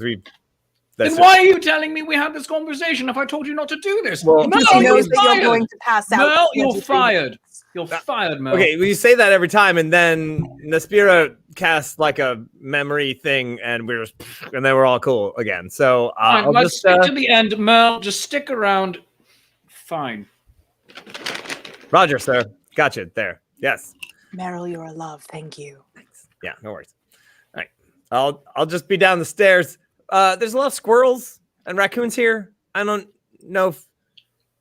Then why are you telling me we had this conversation if I told you not to do this? Well, Mel, he knows you're that fired. you're going to pass out. Mel, you're fired. You're fired, Mel. Okay, well, you say that every time, and then Naspira casts like a memory thing, and then we're all cool again. So I'll let's just stick to the end, Mel. Just stick around. Fine. Roger, sir. Gotcha. There. Yes. Meryl, you're a love. Thank you. Yeah. No worries. All right. I'll just be down the stairs. There's a lot of squirrels and raccoons here. I don't know if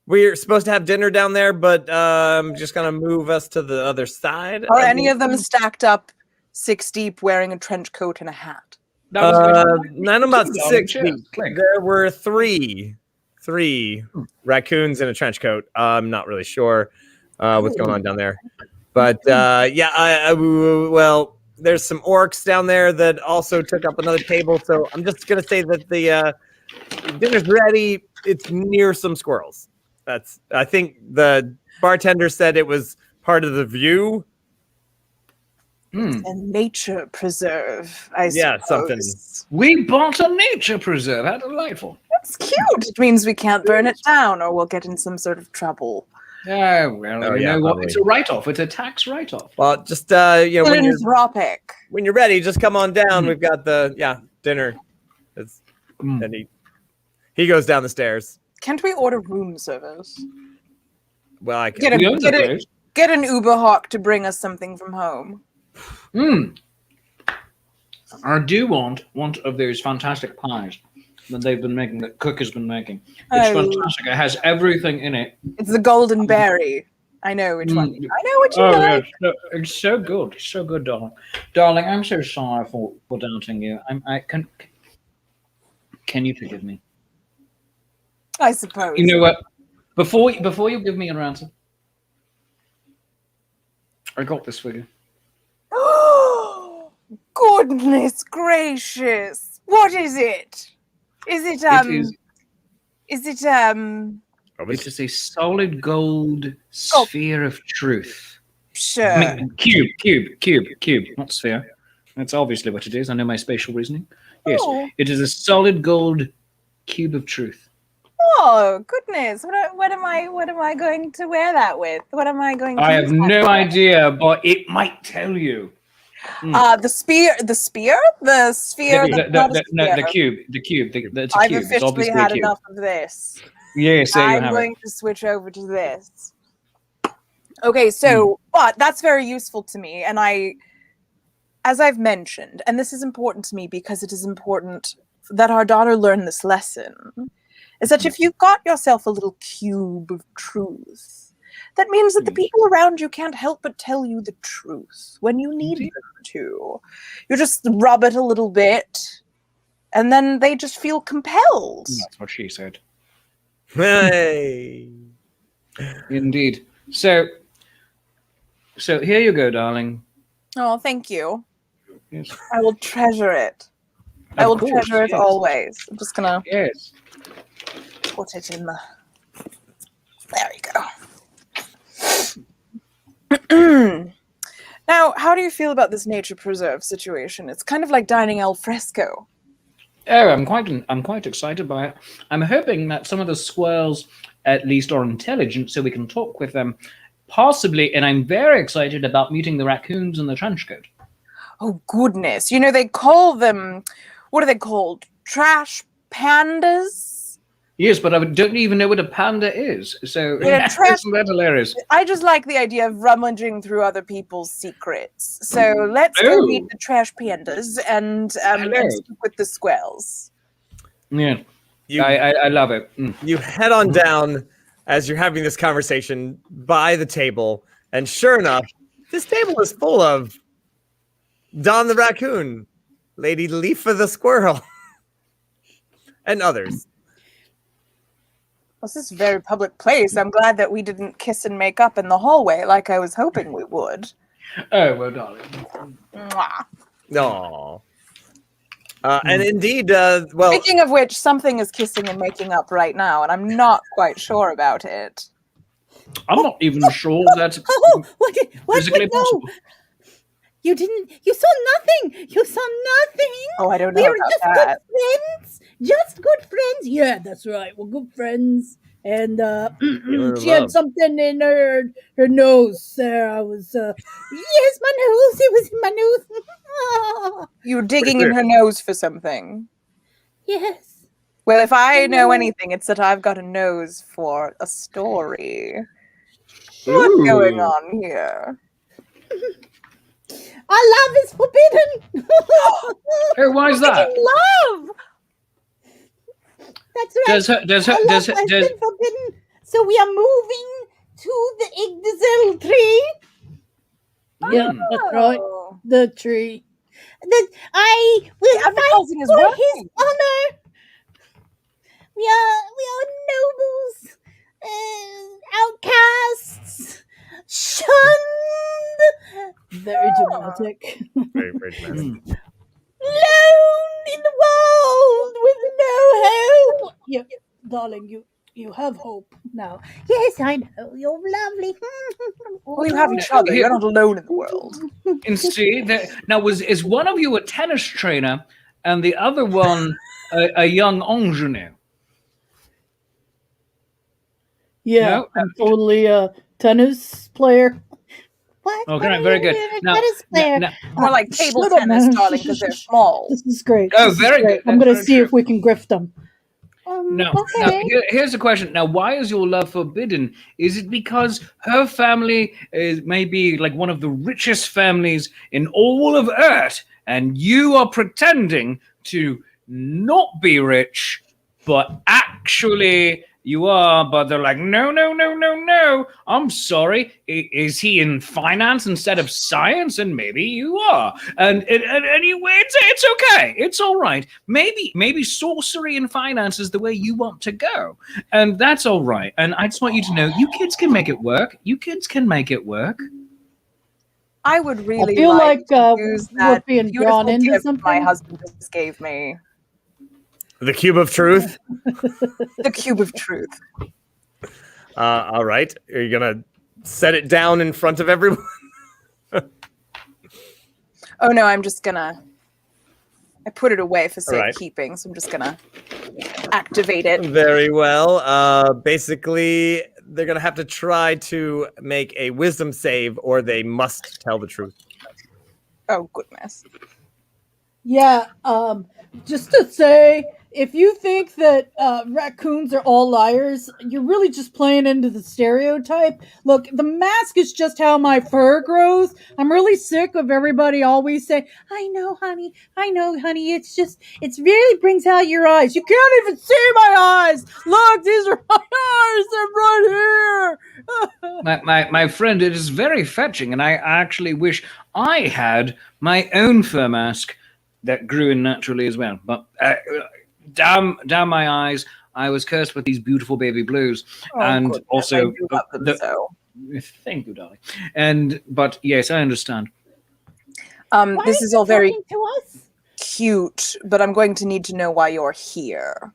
we're supposed to have dinner down there, but I'm just gonna move us to the other side. Are any of them stacked up 6 deep wearing a trench coat and a hat? None about 6 deep. There were three raccoons in a trench coat. I'm not really sure what's going on down there, but yeah, well, there's some orcs down there that also took up another table. So I'm just gonna say that the dinner's ready. It's near some squirrels. I think the bartender said it was part of the view. A nature preserve, I suppose. Yeah, something. We bought a nature preserve. How delightful. That's cute. It means we can't burn it down or we'll get in some sort of trouble. Yeah, well, Oh, you yeah, know what? probably. It's a write-off. It's a tax write-off. Well, just when Philanthropic. you're ready, just come on down. We've got the dinner. And he goes down the stairs. Can't we order room service? Well, I Get can. get an Uber Hawk to bring us something from home. I do want one of those fantastic pies. that they've been making, that Cook has been making. It's Oh. fantastic. It has everything in it. It's the golden berry. I know which one. I know what you Oh, like. yeah, it's so good. It's so good, darling. Darling, I'm so sorry for doubting you. Can you forgive me? I suppose. You know what? Before you give me an answer, I got this for you. Goodness gracious! What is it? Is it Is it It is a solid gold sphere of truth. Sure. I mean, cube, not sphere. That's obviously what it is. I know my spatial reasoning. Yes, Oh. it is a solid gold cube of truth. Oh goodness! What am I going to wear that with? What am I going to? I have use that no for? idea, but it might tell you. The sphere, the sphere. That's not a sphere. The cube. It's a I've cube. It's officially obviously had a cube. enough of this. Yes, there you I'm have going it. to switch over to this. Okay, so but that's very useful to me, and as I've mentioned, and this is important to me because it is important that our daughter learn this lesson, is that if you've got yourself a little cube of truth, that means that the people around you can't help but tell you the truth when you need them to. You just rub it a little bit, and then they just feel compelled. That's what she said. Hey. Indeed. So here you go, darling. Oh, thank you. Yes. I will treasure it. I Of will course, treasure it yes. always. I'm just gonna Yes. put it in the. There you go. Now, how do you feel about this nature preserve situation? It's kind of like dining al fresco. Oh, I'm quite excited by it. I'm hoping that some of the squirrels at least are intelligent, so we can talk with them, possibly. And I'm very excited about meeting the raccoons and the trench coat. Oh goodness! You know they call them. What are they called? Trash pandas. Yes, but I don't even know what a panda is. So Yeah, trash- isn't that hilarious? I just like the idea of rummaging through other people's secrets. So let's go meet the trash pandas and speak with the squirrels. Yeah, You, I love it. you head on down as you're having this conversation by the table, and sure enough, this table is full of Don the raccoon, Lady Leafa the squirrel, and others. This is a very public place. I'm glad that we didn't kiss and make up in the hallway like I was hoping we would. Oh, well, darling. Mwah. Aww. And indeed, well, Speaking of which, something is kissing and making up right now, and I'm not quite sure about it. I'm not even sure that's Oh, what physically no. possible. You saw nothing. You saw nothing. Oh, I don't know We were about just that. good friends. Just good friends. Yeah, that's right. We're good friends. And were in she had love. something in her nose there. I was yes, my nose. It was in my nose. You were digging in her nose for something. Yes. Well, if I know anything, it's that I've got a nose for a story. What's going on here? Our love is forbidden. Oh, why is that? Love! That's right. Does Our love has been forbidden. So we are moving to the Yggdrasil tree. Yeah, that's right. Oh. The tree. I will fight advertising is for working. his honor. We are nobles, outcasts, shunned. Very dramatic. very, very dramatic. Alone in the world with no hope. Yeah, darling, you have hope now. Yes, I know. You're lovely. Well, you have each other. You're not alone in the world. And see, now is one of you a tennis trainer and the other one a young ingenue? Yeah, No? I'm totally a tennis player. What? Okay, What are very you good. doing? Now- Tennis player. now- More like table Shut up, tennis, man. darling, because they're small. This is great. Oh, This is very great. good. I'm That's going to very see true. if we can grift them. Now, Okay. here's the question. Now, why is your love forbidden? Is it because her family is maybe like one of the richest families in all of Earth, and you are pretending to not be rich, but actually you are. But they're like, no, no, no, no, no. I'm sorry. Is he in finance instead of science? And maybe you are. And anyway, it's okay. It's all right. Maybe sorcery and finance is the way you want to go. And that's all right. And I just want you to know, you kids can make it work. You kids can make it work. I would really feel like to like, use we're that being beautiful drawn into gift something. my husband just gave me. The cube of truth. The cube of truth. All right. Are you gonna set it down in front of everyone? Oh no, I'm just gonna. I put it away for All right. safekeeping, so I'm just gonna activate it. Very well. Basically, they're gonna have to try to make a wisdom save, or they must tell the truth. Oh goodness. Yeah, just to say, if you think that raccoons are all liars, you're really just playing into the stereotype. Look, the mask is just how my fur grows. I'm really sick of everybody always saying, I know, honey, it really brings out your eyes. You can't even see my eyes. Look, these are my eyes. They're right here. My friend, it is very fetching, and I actually wish I had my own fur mask that grew in naturally as well. But damn my eyes, I was cursed with these beautiful baby blues. Oh, And goodness, also, I do love them so. thank you, darling. But yes, I understand. This is all very Talking to us? cute, but I'm going to need to know why you're here.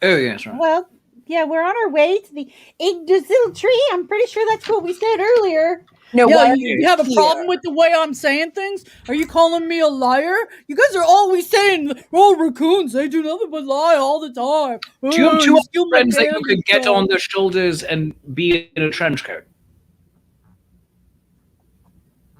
Oh yes, right. Well, yeah, we're on our way to this little tree. I'm pretty sure that's what we said earlier. No, Yeah, why are you have a problem here? with the way I'm saying things? Are you calling me a liar? You guys are always saying, "Oh, raccoons, they do nothing but lie all the time." Do you have two steal my friends that you candy could get stuff." on their shoulders and be in a trench coat?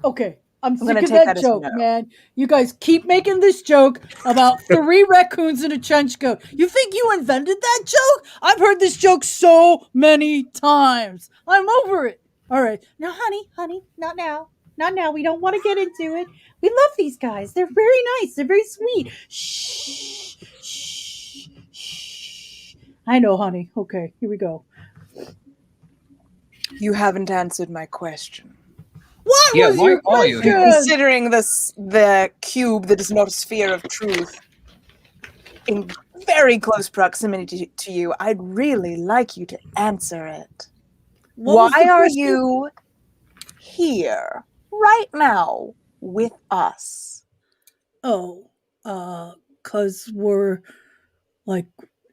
Okay, I'm sick gonna of take that that as joke, no. man. You guys keep making this joke about 3 raccoons in a trench coat. You think you invented that joke? I've heard this joke so many times. I'm over it. All right. Now, honey, not now. Not now. We don't want to get into it. We love these guys. They're very nice. They're very sweet. Shh. Shh. Shh. I know, honey. Okay, here we go. You haven't answered my question. What Yeah, was why your are you question? here? Considering the cube that is not a sphere of truth in very close proximity to you, I'd really like you to answer it. What was Why the are question? you here right now with us? Oh, 'cause we're like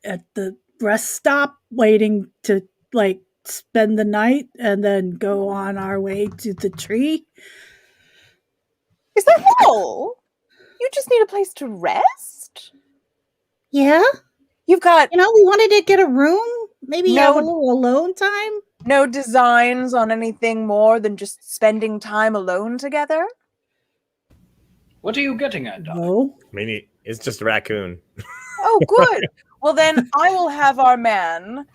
at the rest stop waiting to like spend the night and then go on our way to the tree. Is that all? You just need a place to rest? Yeah, You've got we wanted to get a room, maybe have a No. little alone time. no designs on anything more than just spending time alone together? What are you getting at, darling? No. I mean, it's just a raccoon. Oh, good. Well, then I will have our man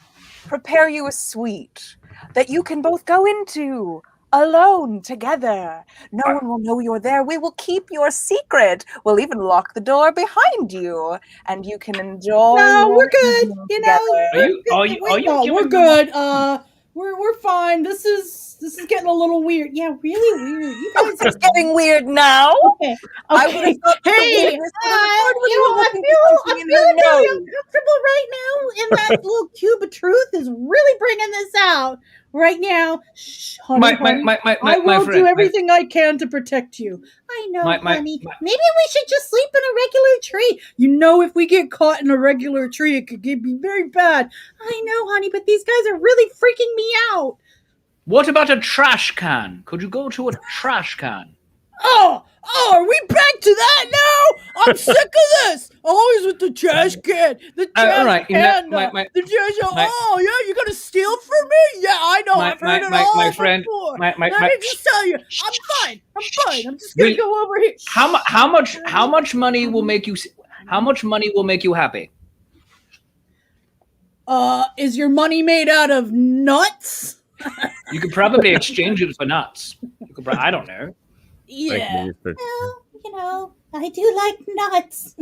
prepare you a suite that you can both go into alone together. No one will know you're there. We will keep your secret. We'll even lock the door behind you, and you can enjoy. No, your we're good. evening You know, together. Are you no, we're giving good. We're fine. This is getting a little weird. Yeah, really weird. You guys It's getting weird now. okay. I would have thought the Hey, weirdness would have occurred when you were I'm looking for something in your feeling very nose. uncomfortable right now, and that little cube of truth is really bringing this out right now. Shh, honey, honey. I will do everything I can to protect you. I know, honey. Maybe we should just sleep in a regular tree. You know, if we get caught in a regular tree, it could be very bad. I know, honey, but these guys are really freaking me out. What about a trash can? Could you go to a trash can? Oh, are we back to that now? I'm sick of this. Always with the trash can. The trash all right, can. the trash. Oh, yeah, you're gonna steal from me? Yeah, I know. I've heard it all my friend, before. my Let me just tell you, I'm fine. I'm just gonna go over here. How much money will make you? How much money will make you happy? Is your money made out of nuts? You could probably exchange it for nuts. I don't know. Yeah. Like, Well, I do like nuts.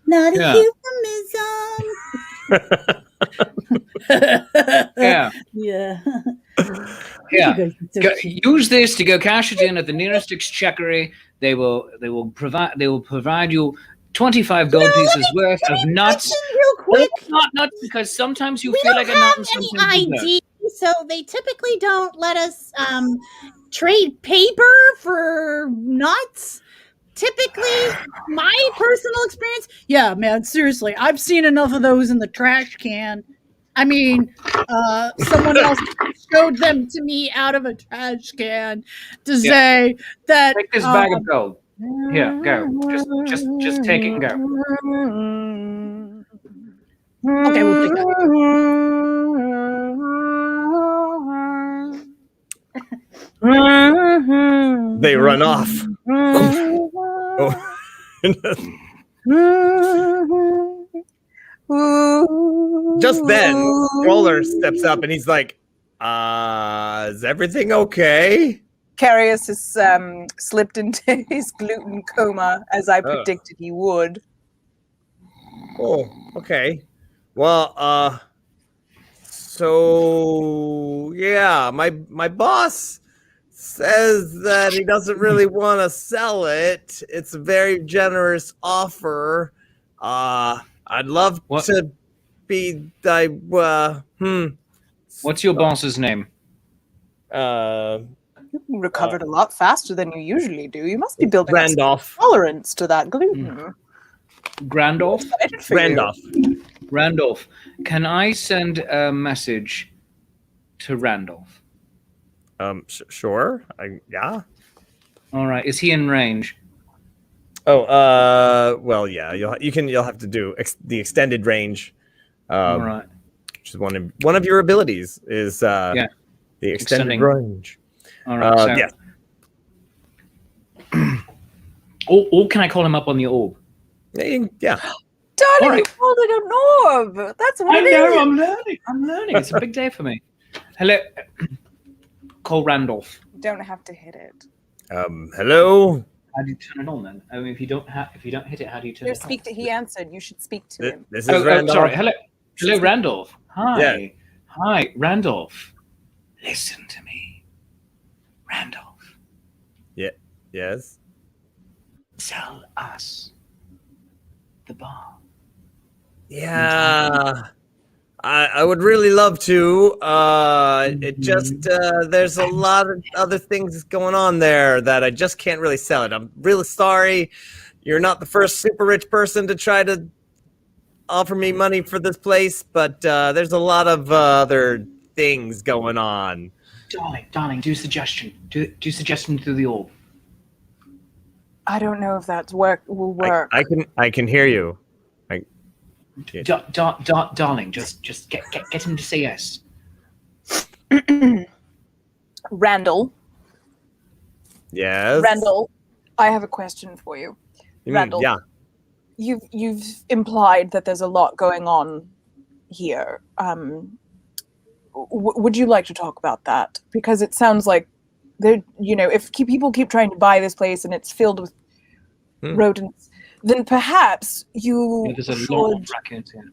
Not a Yeah. euphemism. Yeah. Yeah. Yeah. You guys are so Go, cute. use this to go cash it in at the nearest exchequery. They will provide you 25 gold pieces worth of nuts. Real quick. Not nuts, because sometimes you We feel don't like a nut have and any sometimes you don't. ID, so they typically don't let us trade paper for nuts. Typically, my personal experience. Yeah, man, seriously, I've seen enough of those in the trash can. I mean, someone else showed them to me out of a trash can to say that. Take this bag of gold. Here, go. Just take it and go. Okay, we'll take that. They run off. Just then, Roller steps up and he's like, is everything okay? Carius has slipped into his gluten coma, as I predicted he would. Oh, okay. Well, so yeah, my boss says that he doesn't really want to sell it. It's a very generous offer. I'd love to be What's your boss's name? You recovered a lot faster than you usually do. You must be building up some Randolph. tolerance to that gluten. Randolph? Excited for you. Randolph. Randolph, can I send a message to Randolph? Sure. Yeah. All right. Is he in range? Oh, well, yeah. You'll have to do the extended range. All right. Which is one of your abilities is the extended Extending. range. All right. So, yeah. Or can I call him up on the orb? Yeah. Darling, Right. you called it an orb. That's what I it is. know. I'm learning. It's a big day for me. Hello. Call Randolph. You don't have to hit it. Hello. How do you turn it on then? I mean, if you don't hit it, how do you turn You it on? speak to. He answered. You should speak to him. This is Randolph. Sorry. Hello, Randolph. Hi. Yeah. Hi, Randolph. Listen to me, Randolph. Yeah. Yes. Sell us the bar. Yeah. I would really love to. It just there's a lot of other things going on there that I just can't really sell it. I'm really sorry. You're not the first super rich person to try to offer me money for this place, but there's a lot of other things going on. Darling, do suggestion. Do suggestion through the orb. I don't know if that's will work. I can hear you. Darling, just get him to say yes. Randall. Yes. Randall, I have a question for you. Randall. Yeah. You've implied that there's a lot going on here. Would you like to talk about that? Because it sounds like there, if people keep trying to buy this place and it's filled with rodents, then perhaps There's a lot of raccoons here.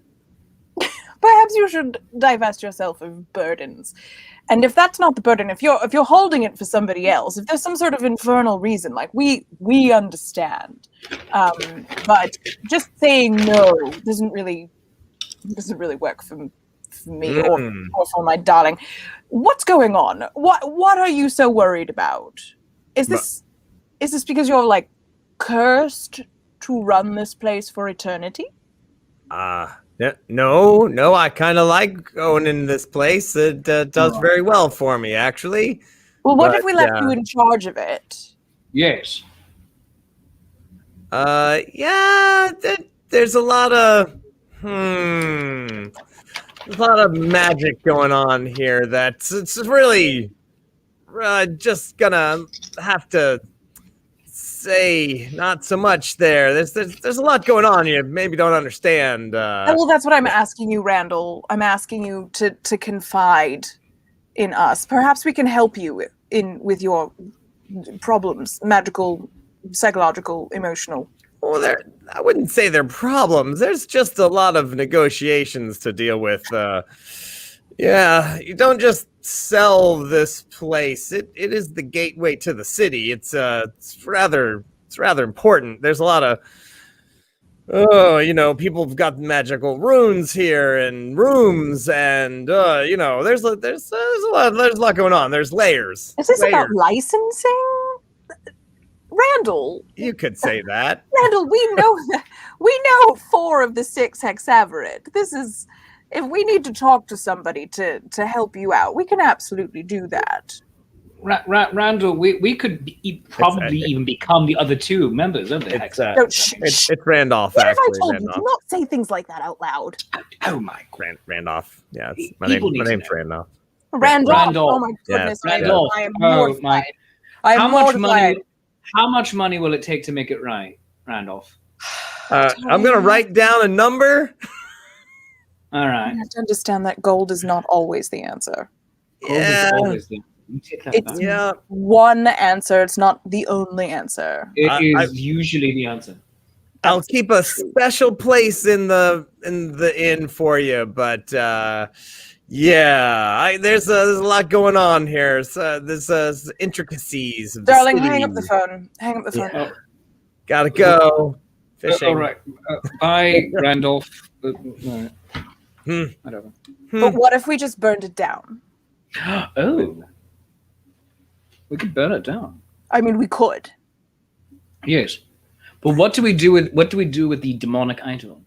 perhaps you should divest yourself of burdens. And if that's not the burden, if you're holding it for somebody else, if there's some sort of infernal reason, like we understand, but just saying no doesn't really work for me or for my darling. What's going on? What are you so worried about? Is this because you're like cursed to run this place for eternity? No, I kind of like going in this place. It does very well for me, actually. Well, what if we left you in charge of it? Yes. Yeah, there's a lot of magic going on here. It's really just gonna have to say not so much there. There's a lot going on you maybe don't understand. Well, that's what I'm asking you, Randall. I'm asking you to confide in us. Perhaps we can help you with your problems, magical, psychological, emotional, Well, I wouldn't say they're problems. There's just a lot of negotiations to deal with. Yeah, you don't just sell this place. It is the gateway to the city. It's rather important. There's a lot of people have got magical runes here and rooms, and there's a lot going on. There's layers. Is this about layers. licensing? Randall. You could say that. Randall, we know 4 of the 6 hexaverate. This is, if we need to talk to somebody to help you out, we can absolutely do that. Randall, we could probably even become the other 2 members of the Hex. It's Randolph. What have I Actually, told Randolph. you? Do not say things like that out loud. Oh my Randolph. Yeah, my People name's need to know. Randolph. Randolph. Oh my goodness. Yeah. Randolph. I am Oh, mortified. my- I am mortified. How much money will it take to make it right, Randolph? I'm gonna write down a number. All right. You have to understand that gold is not always the answer. Yeah. It's Yeah. one answer. It's not the only answer. It is usually the answer. I'll keep a special place in the inn for you, but there's a lot going on here. So there's intricacies. Of the Darling, city. hang up the phone. Hang up the phone. Yeah. Gotta go fishing. All right. Bye, Randolph. No. Whatever. But what if we just burned it down? Oh. We could burn it down. I mean, we could. Yes. But what do we do with the demonic item?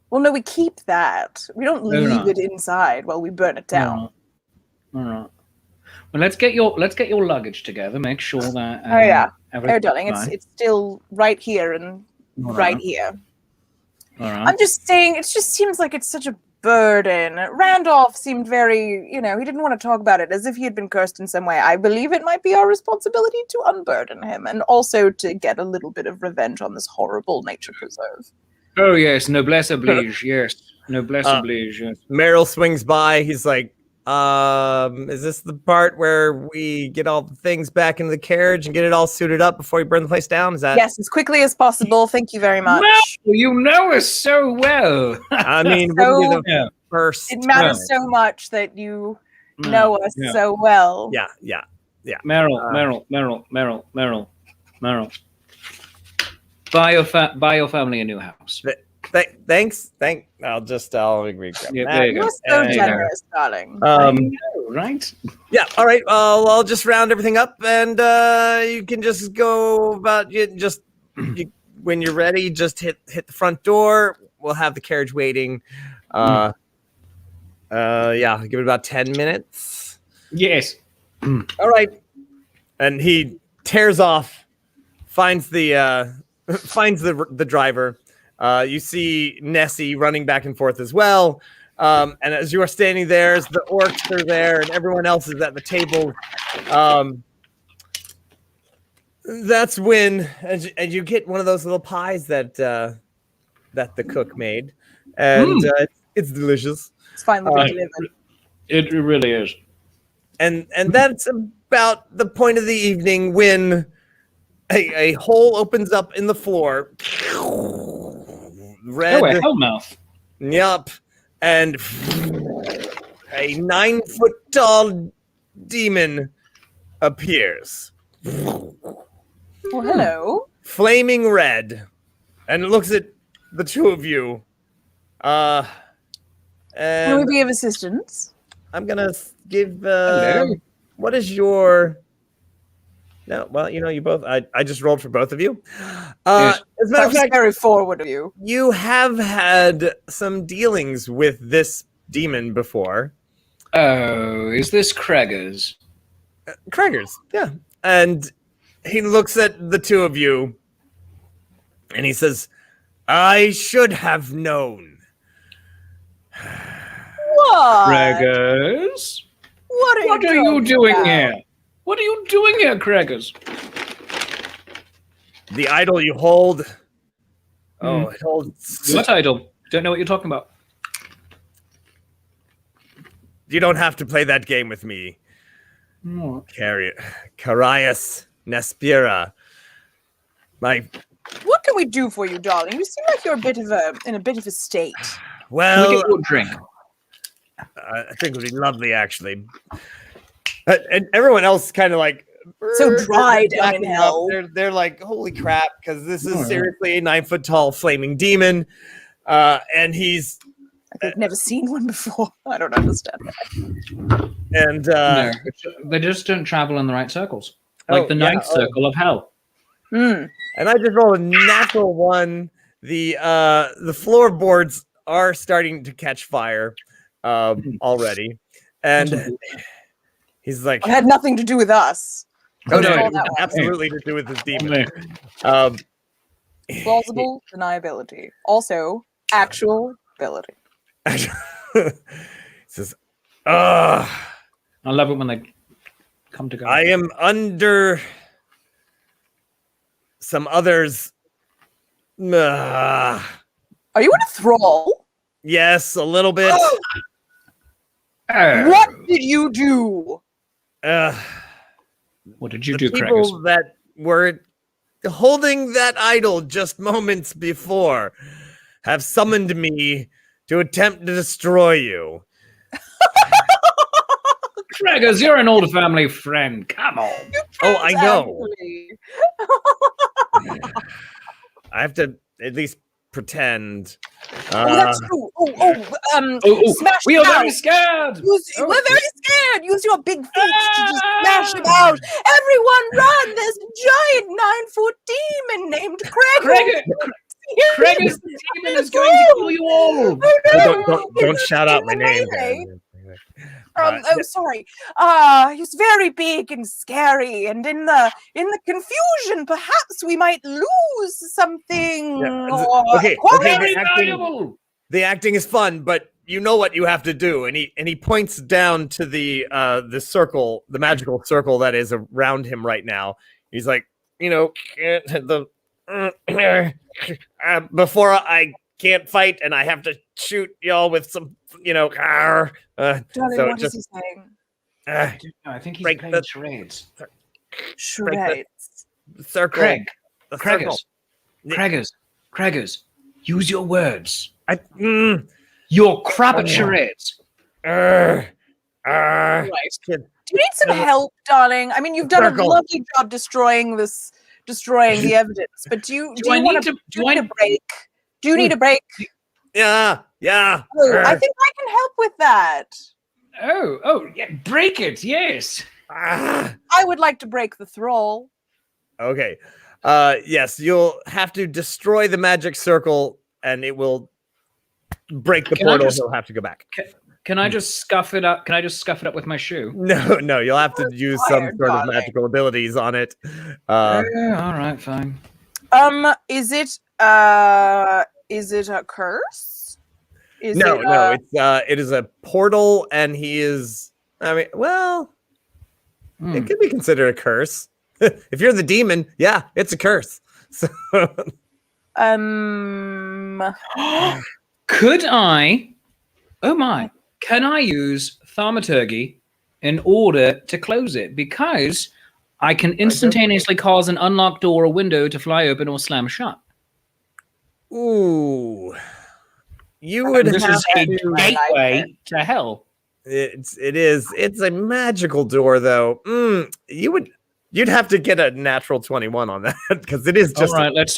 Well, no, we keep that. We don't leave no. it inside while we burn it down. All right. Well, let's get your luggage together. Make sure that. Oh yeah. Oh, everything's darling, fine. it's still right here and All right here. All right. I'm just saying, it just seems like it's such a burden. Randolph seemed very, he didn't want to talk about it as if he had been cursed in some way. I believe it might be our responsibility to unburden him and also to get a little bit of revenge on this horrible nature preserve. Oh yes, noblesse oblige. Yes, noblesse oblige. Yes. Meryl swings by. He's like, is this the part where we get all the things back into the carriage and get it all suited up before we burn the place down? Is that? Yes, as quickly as possible. Thank you very much. Well, you know us so well. I mean, So- wouldn't be the first. It matters so much that you know us so well. Yeah. Meryl. Buy your family a new house. Thanks. I'll agree. Yeah, there you You're go. so Yeah. generous, darling. I know, right? Yeah. All right. I'll just round everything up, and you can just go about. When you're ready, just hit the front door. We'll have the carriage waiting. Give it about 10 minutes. Yes. All right. And he tears off, finds the driver. You see Nessie running back and forth as well. And as you are standing there, as the orcs are there and everyone else is at the table, that's when as you get one of those little pies that the cook made, and it's delicious. It's finally been delivered. It really is. And that's about the point of the evening when a hole opens up in the floor. Red. Oh, a hellmouth. Yup. And a 9-foot-tall demon appears. Well, hello. Flaming red. And looks at the two of you. Can we And be of assistance? I'm going to give... Hello. what is your... No, well, you both... I just rolled for both of you. Yes. As a matter That of was fact, very forward of you. you have had some dealings with this demon before. Oh, is this Kreger's? Kreger's, yeah. And he looks at the two of you and he says, I should have known. What? Kreger's? What are What are you you doing about? here? What are you doing here, Kreger's? The idol you hold. Oh, it holds. What idol? Don't know what you're talking about. You don't have to play that game with me. Carius Nespira. My What can we do for you, darling? You seem like you're in a bit of a state. Can we Well, get you a drink? I think it would be lovely, actually. And everyone else kind of like So dry down in backing up. hell. They're like, holy crap, because this is seriously a 9-foot tall flaming demon, and he's I've never seen one before. I don't understand that. and No, they just don't travel in the right circles, like the ninth circle of hell. Mm. And I just rolled a natural one. The floorboards are starting to catch fire already, and he's like, It had nothing to do with us. "Oh no, Let's call it that had one. absolutely to do with this demon." Plausible deniability. Also, actual ability. It says, "Ah, I love it when they come together. I am under some others." Are you in a thrall? Yes, a little bit. What did you do? What did you The do, Craig? people that were holding that idol just moments before have summoned me to attempt to destroy you. Craigers, you're an old family friend. Come on. Oh, I know. Actually. I have to at least pretend. Oh, that's true. Smash We them are out. very scared. We're very scared. Use your big feet to just smash them out. Everyone run! There's a giant 9-foot demon named Craig. Craigers, the demon is going to kill you all. Oh, no. Don't shout out my name. Melee. Dan. Sorry. He's very big and scary, and in the confusion, perhaps we might lose something. Yeah. Or Okay, Very valuable. the acting is fun, but you know what you have to do. And he points down to the circle, the magical circle that is around him right now. He's like, before I can't fight and I have to shoot y'all with some, Darling, so what just is he saying? I think he's break playing the- charades. Charades. circle. Craig, the circle. Craigers, use your words. I, You're crap at charades. Right. Do you need some help, darling? I mean, you've done Circle. a lovely job destroying the evidence, but do you need a break? Do you need a break? yeah. Oh, I think I can help with that. Oh, yeah, break it, yes. Ah. I would like to break the thrall. Okay. Yes, you'll have to destroy the magic circle, and it will break the Can I portal. just- He'll have to go back. Can I just scuff it up? Can I just scuff it up with my shoe? No, you'll have to use some Tired, sort of darling. magical abilities on it. Yeah, all right, fine. Is it a curse? No, it is a portal, and he is. I mean, well, it could be considered a curse. If you're the demon, yeah, it's a curse. So, Could I? Oh my! Can I use thaumaturgy in order to close it? Because I can instantaneously cause an unlocked door or window to fly open or slam shut. ooh, you would This have is a to. gateway to hell. It's a magical door, though. You'd have to get a natural 21 on that because it is just. All right, let's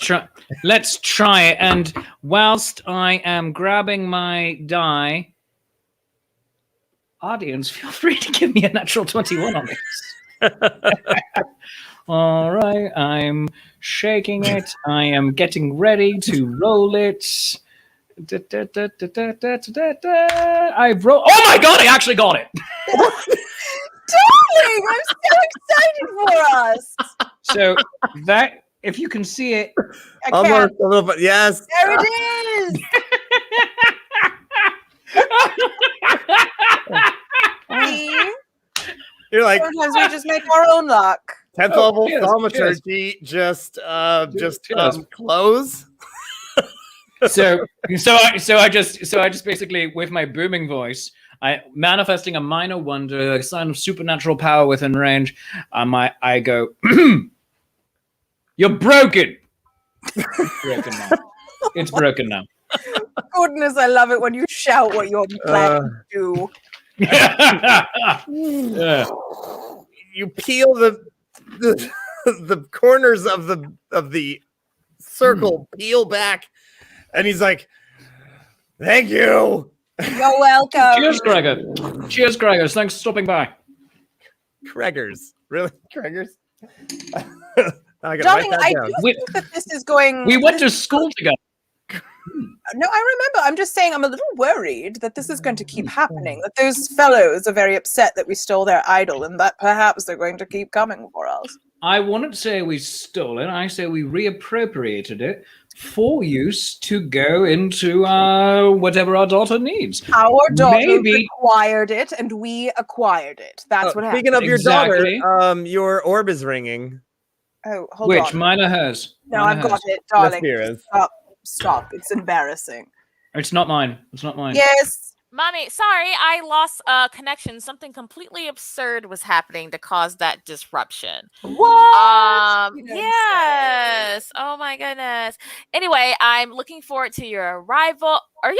try it. And whilst I am grabbing my die, audience, feel free to give me a natural 21 on this. All right, I'm shaking it. I am getting ready to roll it. I've rolled. Oh my god! I actually got it. Darling, I'm so excited for us. So that, if you can see it, I Almost can't. a little bit. Yes. There it is. See? You're like Sometimes we just make our own luck. 10th Oh, level cheers, thaumaturgy. Just cheers. close. so I just basically, with my booming voice, I manifesting a minor wonder, a sign of supernatural power within range. I go, you're broken. Broken now. It's broken now. Goodness, I love it when you shout what you're planning to do. Yeah. You peel the corners of the circle, peel back, and he's like, "Thank you." You're welcome. Cheers, Gregor. Cheers, Gregor. Thanks for stopping by. Kreggers, really, Kreggers. I gotta Darling, write that I down. do think that this is going. We went to school together. No, I remember. I'm just saying I'm a little worried that this is going to keep happening, that those fellows are very upset that we stole their idol and that perhaps they're going to keep coming for us. I wouldn't say we stole it. I say we reappropriated it for use to go into whatever our daughter needs. Our daughter Maybe- acquired it and we acquired it. That's what happened. Speaking of your Exactly. daughter, your orb is ringing. Oh, hold on. Which? Mine or hers? No, Mine or I've got hers? it, darling. Laspira's. Stop. It's embarrassing. It's not mine. It's not mine. Yes. Mommy, sorry, I lost connection. Something completely absurd was happening to cause that disruption. What? You don't Yes. Oh my goodness. Anyway, I'm looking forward to your arrival. Are you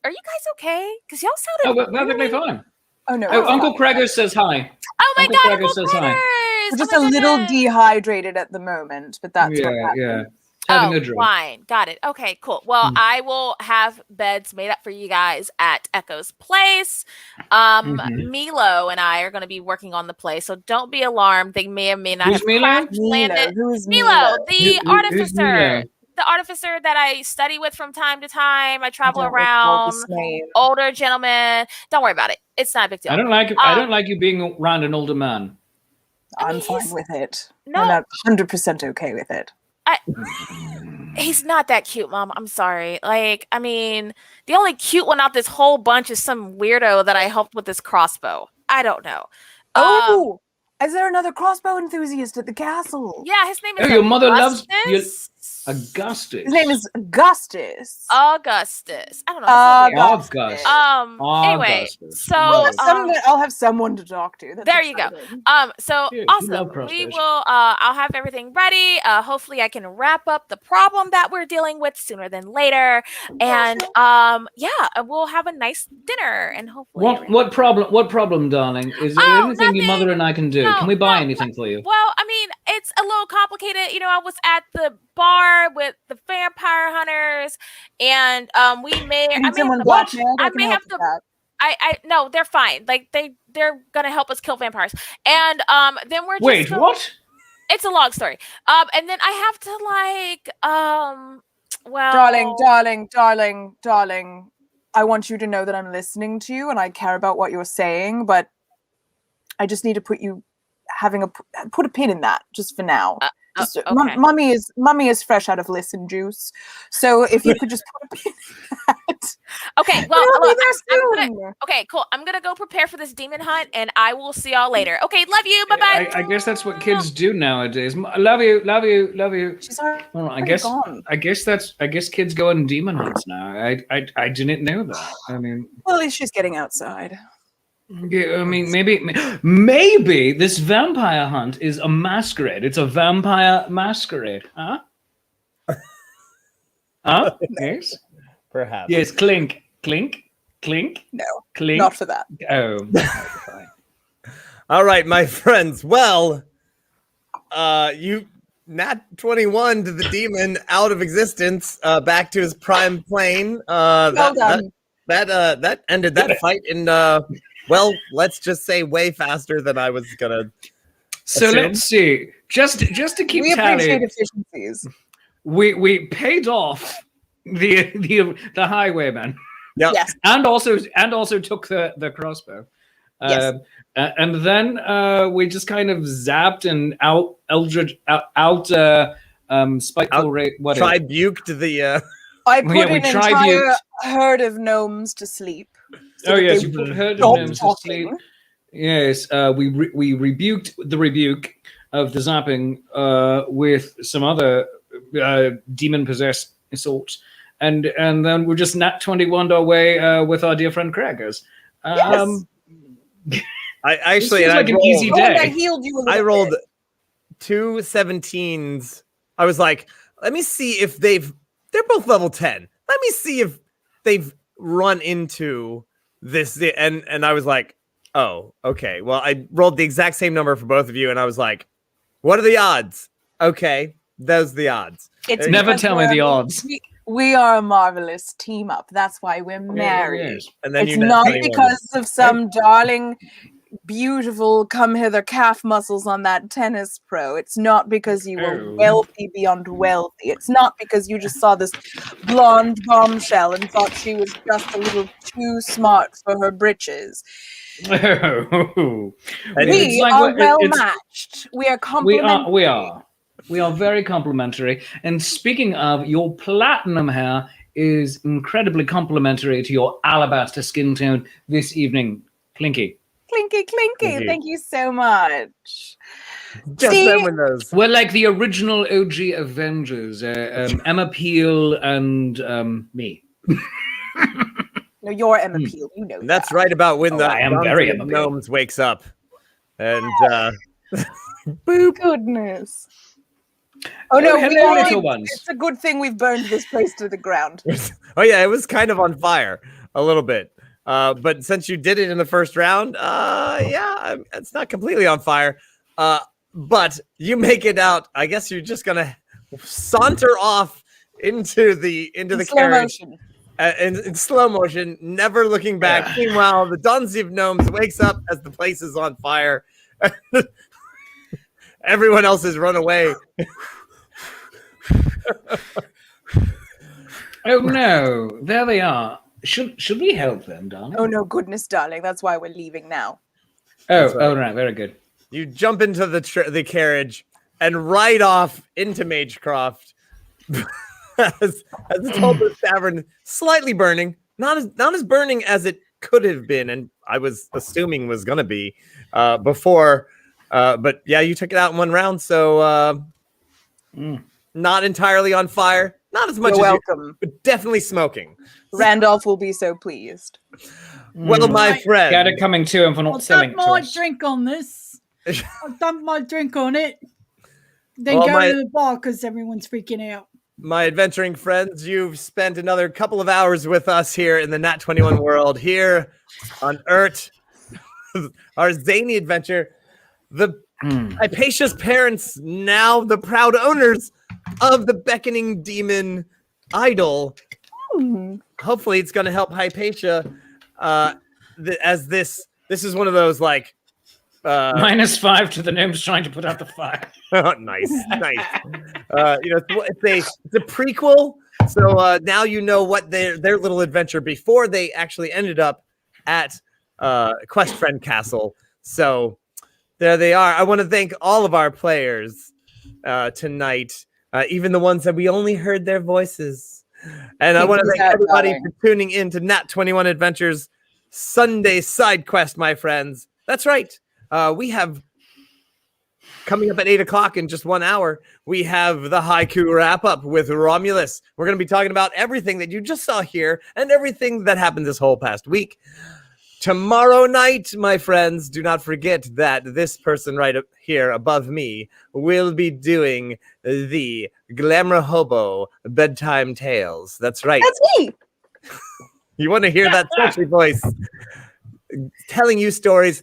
guys okay? Because y'all Oh, sounded we're perfectly fine. Oh, no. Oh, Uncle Gregor says hi. Oh my Uncle god, Gregor Uncle says hi. Critters! We're just Oh a my little goodness. dehydrated at the moment, but that's what Yeah, happened. yeah. Having a drink. Fine. Got it. Okay, cool. Well, I will have beds made up for you guys at Echo's place. Milo and I are going to be working on the place, so don't be alarmed. They may or may not Who's have Milo? crash landed. Who's Milo, the Who's artificer. Milo? The artificer that I study with from time to time. I travel don't recall this around. name. Older gentleman. Don't worry about it. It's not a big deal. I don't like you being around an older man. I'm fine with it. No. I'm 100% okay with it. He's not that cute, Mom. I'm sorry. Like, I mean, the only cute one out this whole bunch is some weirdo that I helped with this crossbow. I don't know. Oh, is there another crossbow enthusiast at the castle? Yeah, his name is Oh, your mother loves Augustus. Augustus. His name is Augustus. Augustus. I don't know. That's so weird. Augustus. Anyway, Augustus. so I'll have someone to talk to. That's there you go. exciting. So Yeah, you awesome. love We crossbows. will. I'll have everything ready. Hopefully, I can wrap up the problem that we're dealing with sooner than later. And yeah, we'll have a nice dinner and hopefully. What problem, darling? Is there Oh, anything your mother and I can do? No, Can we buy no, anything for you? Well, I mean, it's a little complicated. You know, I was at the bar with the vampire hunters, and we may. I I need may someone have to, blackmailed. I can may help have with to. that. I no, they're fine. Like they're gonna help us kill vampires, and then we're just Wait, gonna- what? It's a long story. And then I have to well, Darling. I want you to know that I'm listening to you and I care about what you're saying, but I just need to put a pin in that just for now. okay. Mummy is fresh out of listen juice, so if you could just put a pin in that. Okay, well, I'll be look, there I'm gonna, okay, cool. I'm gonna go prepare for this demon hunt, and I will see y'all later. Okay, love you. Bye bye. I guess that's what kids do nowadays. Love you. She's already Well, I guess gone. I guess kids go on demon hunts now. I didn't know that. I mean, Well, at least she's getting outside. yeah, I mean, maybe this vampire hunt is a masquerade. It's a vampire masquerade, huh? Huh? Yes. Perhaps. Yes. Clink. No, Clink. not for that. Oh. Fine. All right, my friends. Well, you nat 21 to the demon out of existence, back to his prime plane. Well done. That ended that fight in well, let's just say way faster than I was gonna. So assume. let's see. Just to keep We appreciate tally, efficiencies. we paid off the highwayman. Yeah. Yes. And also took the crossbow. Yes. And then we just kind of zapped and spiteful rate. What? Tribuked the. I put we an entire tribute. herd of gnomes to sleep. so Oh that yes, they you put would herd of stop gnomes to talking. sleep. Yes, we rebuked the rebuke of the zapping with some other demon possessed assaults, and then we're just nat 21'd our way with our dear friend Craggers. Yes. I actually, seems and I like an rolled- easy Oh, and I day. healed you a little I rolled bit. 2 17s. I was like, let me see if they're both level 10. Let me see if they've run into this. And I was like, oh, okay. Well, I rolled the exact same number for both of you, and I was like, what are the odds? Okay, those are the odds. It's Never because tell me the odds. We are a marvelous team up. That's why we're married. Yes. And then It's you not naturally won. because of some darling, beautiful come hither calf muscles on that tennis pro. It's not because you were Oh. wealthy beyond wealthy. It's not because you just saw this blonde bombshell and thought she was just a little too smart for her britches. And it's We like are what- well it's- matched. We are complementary. We are very complimentary. And speaking of, your platinum hair is incredibly complimentary to your alabaster skin tone this evening. Clinky. Clinky, clinky. Thank you. Thank you so much. Just See? them with those. We're like the original OG Avengers, Emma Peel and me. No, you're Emma Peel. You know And that's that. right about when the I am very Dungeon of Emma Peel. Gnomes wakes up. And Boop. Goodness. Oh no, hello, we only- little ones. It's a good thing we've burned this place to the ground. oh yeah, it was kind of on fire a little bit. But since you did it in the first round, it's not completely on fire. But you make it out. I guess you're just gonna saunter off into the Slow carriage motion. in slow motion, never looking back. Meanwhile, the Dungeon of Gnomes wakes up as the place is on fire. Everyone else has run away. Oh no, there they are. Should we help them, darling? Oh no, goodness, darling. That's why we're leaving now. Oh, right, very good. You jump into the carriage and ride off into Magecroft as the Tulpas Tavern slightly burning, not as burning as it could have been, and I was assuming was gonna be before. But yeah, you took it out in one round, so not entirely on fire, not as much You're as welcome. but definitely smoking. Randolph will be so pleased. Well, my friend, Got it coming to him for not I'll selling dump it to my us. drink on this. I'll dump my drink on it. Then Well, go my- to the bar because everyone's freaking out. my adventuring friends, you've spent another couple of hours with us here in the Nat 21 world, here on Urt, our zany adventure. The Hypatia's parents, now the proud owners of the beckoning demon idol. Hopefully, it's going to help Hypatia. As this is one of those like -5 to the gnomes trying to put out the fire. nice. It's a prequel. So now you know what their little adventure before they actually ended up at Quest Friend Castle. So there they are. I want to thank all of our players tonight, even the ones that we only heard their voices. And I want to thank everybody for tuning in to Nat 21 Adventures Sunday Side Quest, my friends. That's right. We have coming up at 8 o'clock in just 1 hour. We have the haiku wrap up with Romulus. We're going to be talking about everything that you just saw here and everything that happened this whole past week. Tomorrow night, my friends, do not forget that this person right up here above me will be doing the Glamour Hobo Bedtime Tales. That's right. That's me. You want to hear that sultry voice telling you stories.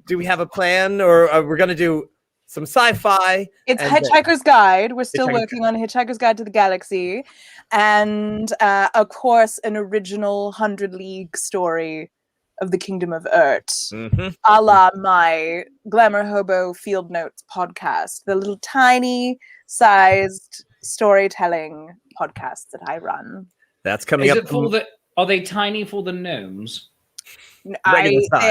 Do we have a plan, or we're going to do some sci-fi? It's and Hitchhiker's Guide. We're still Hitchhiker's working on Hitchhiker's Guide to the Galaxy. And, of course, an original 100 League story of the Kingdom of Urt, Mhm. a la my Glamour Hobo Field Notes podcast, the little tiny sized storytelling podcast that I run. That's coming Is up. it for the? Are they tiny for the gnomes? Regular size.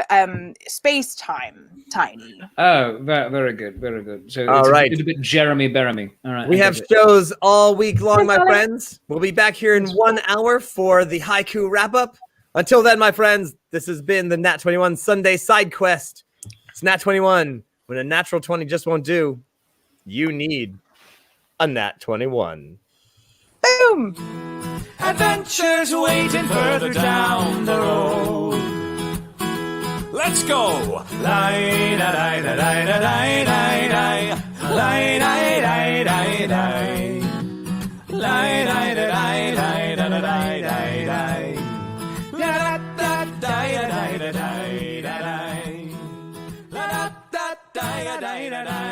They're space time tiny. Oh, very good, very good. So All it's right. a little bit Jeremy Beremy. All right, We I have get it. shows all week long, my Alex. friends. We'll be back here in 1 hour for the haiku wrap up. Until then, my friends, this has been the Nat 21 Sunday Side Quest. It's Nat 21. When a natural 20 just won't do, you need a Nat 21. Boom! Adventures waiting further down the road. Let's go! Lie, da, da, da, da, da, da, da, da. La da da da da da da.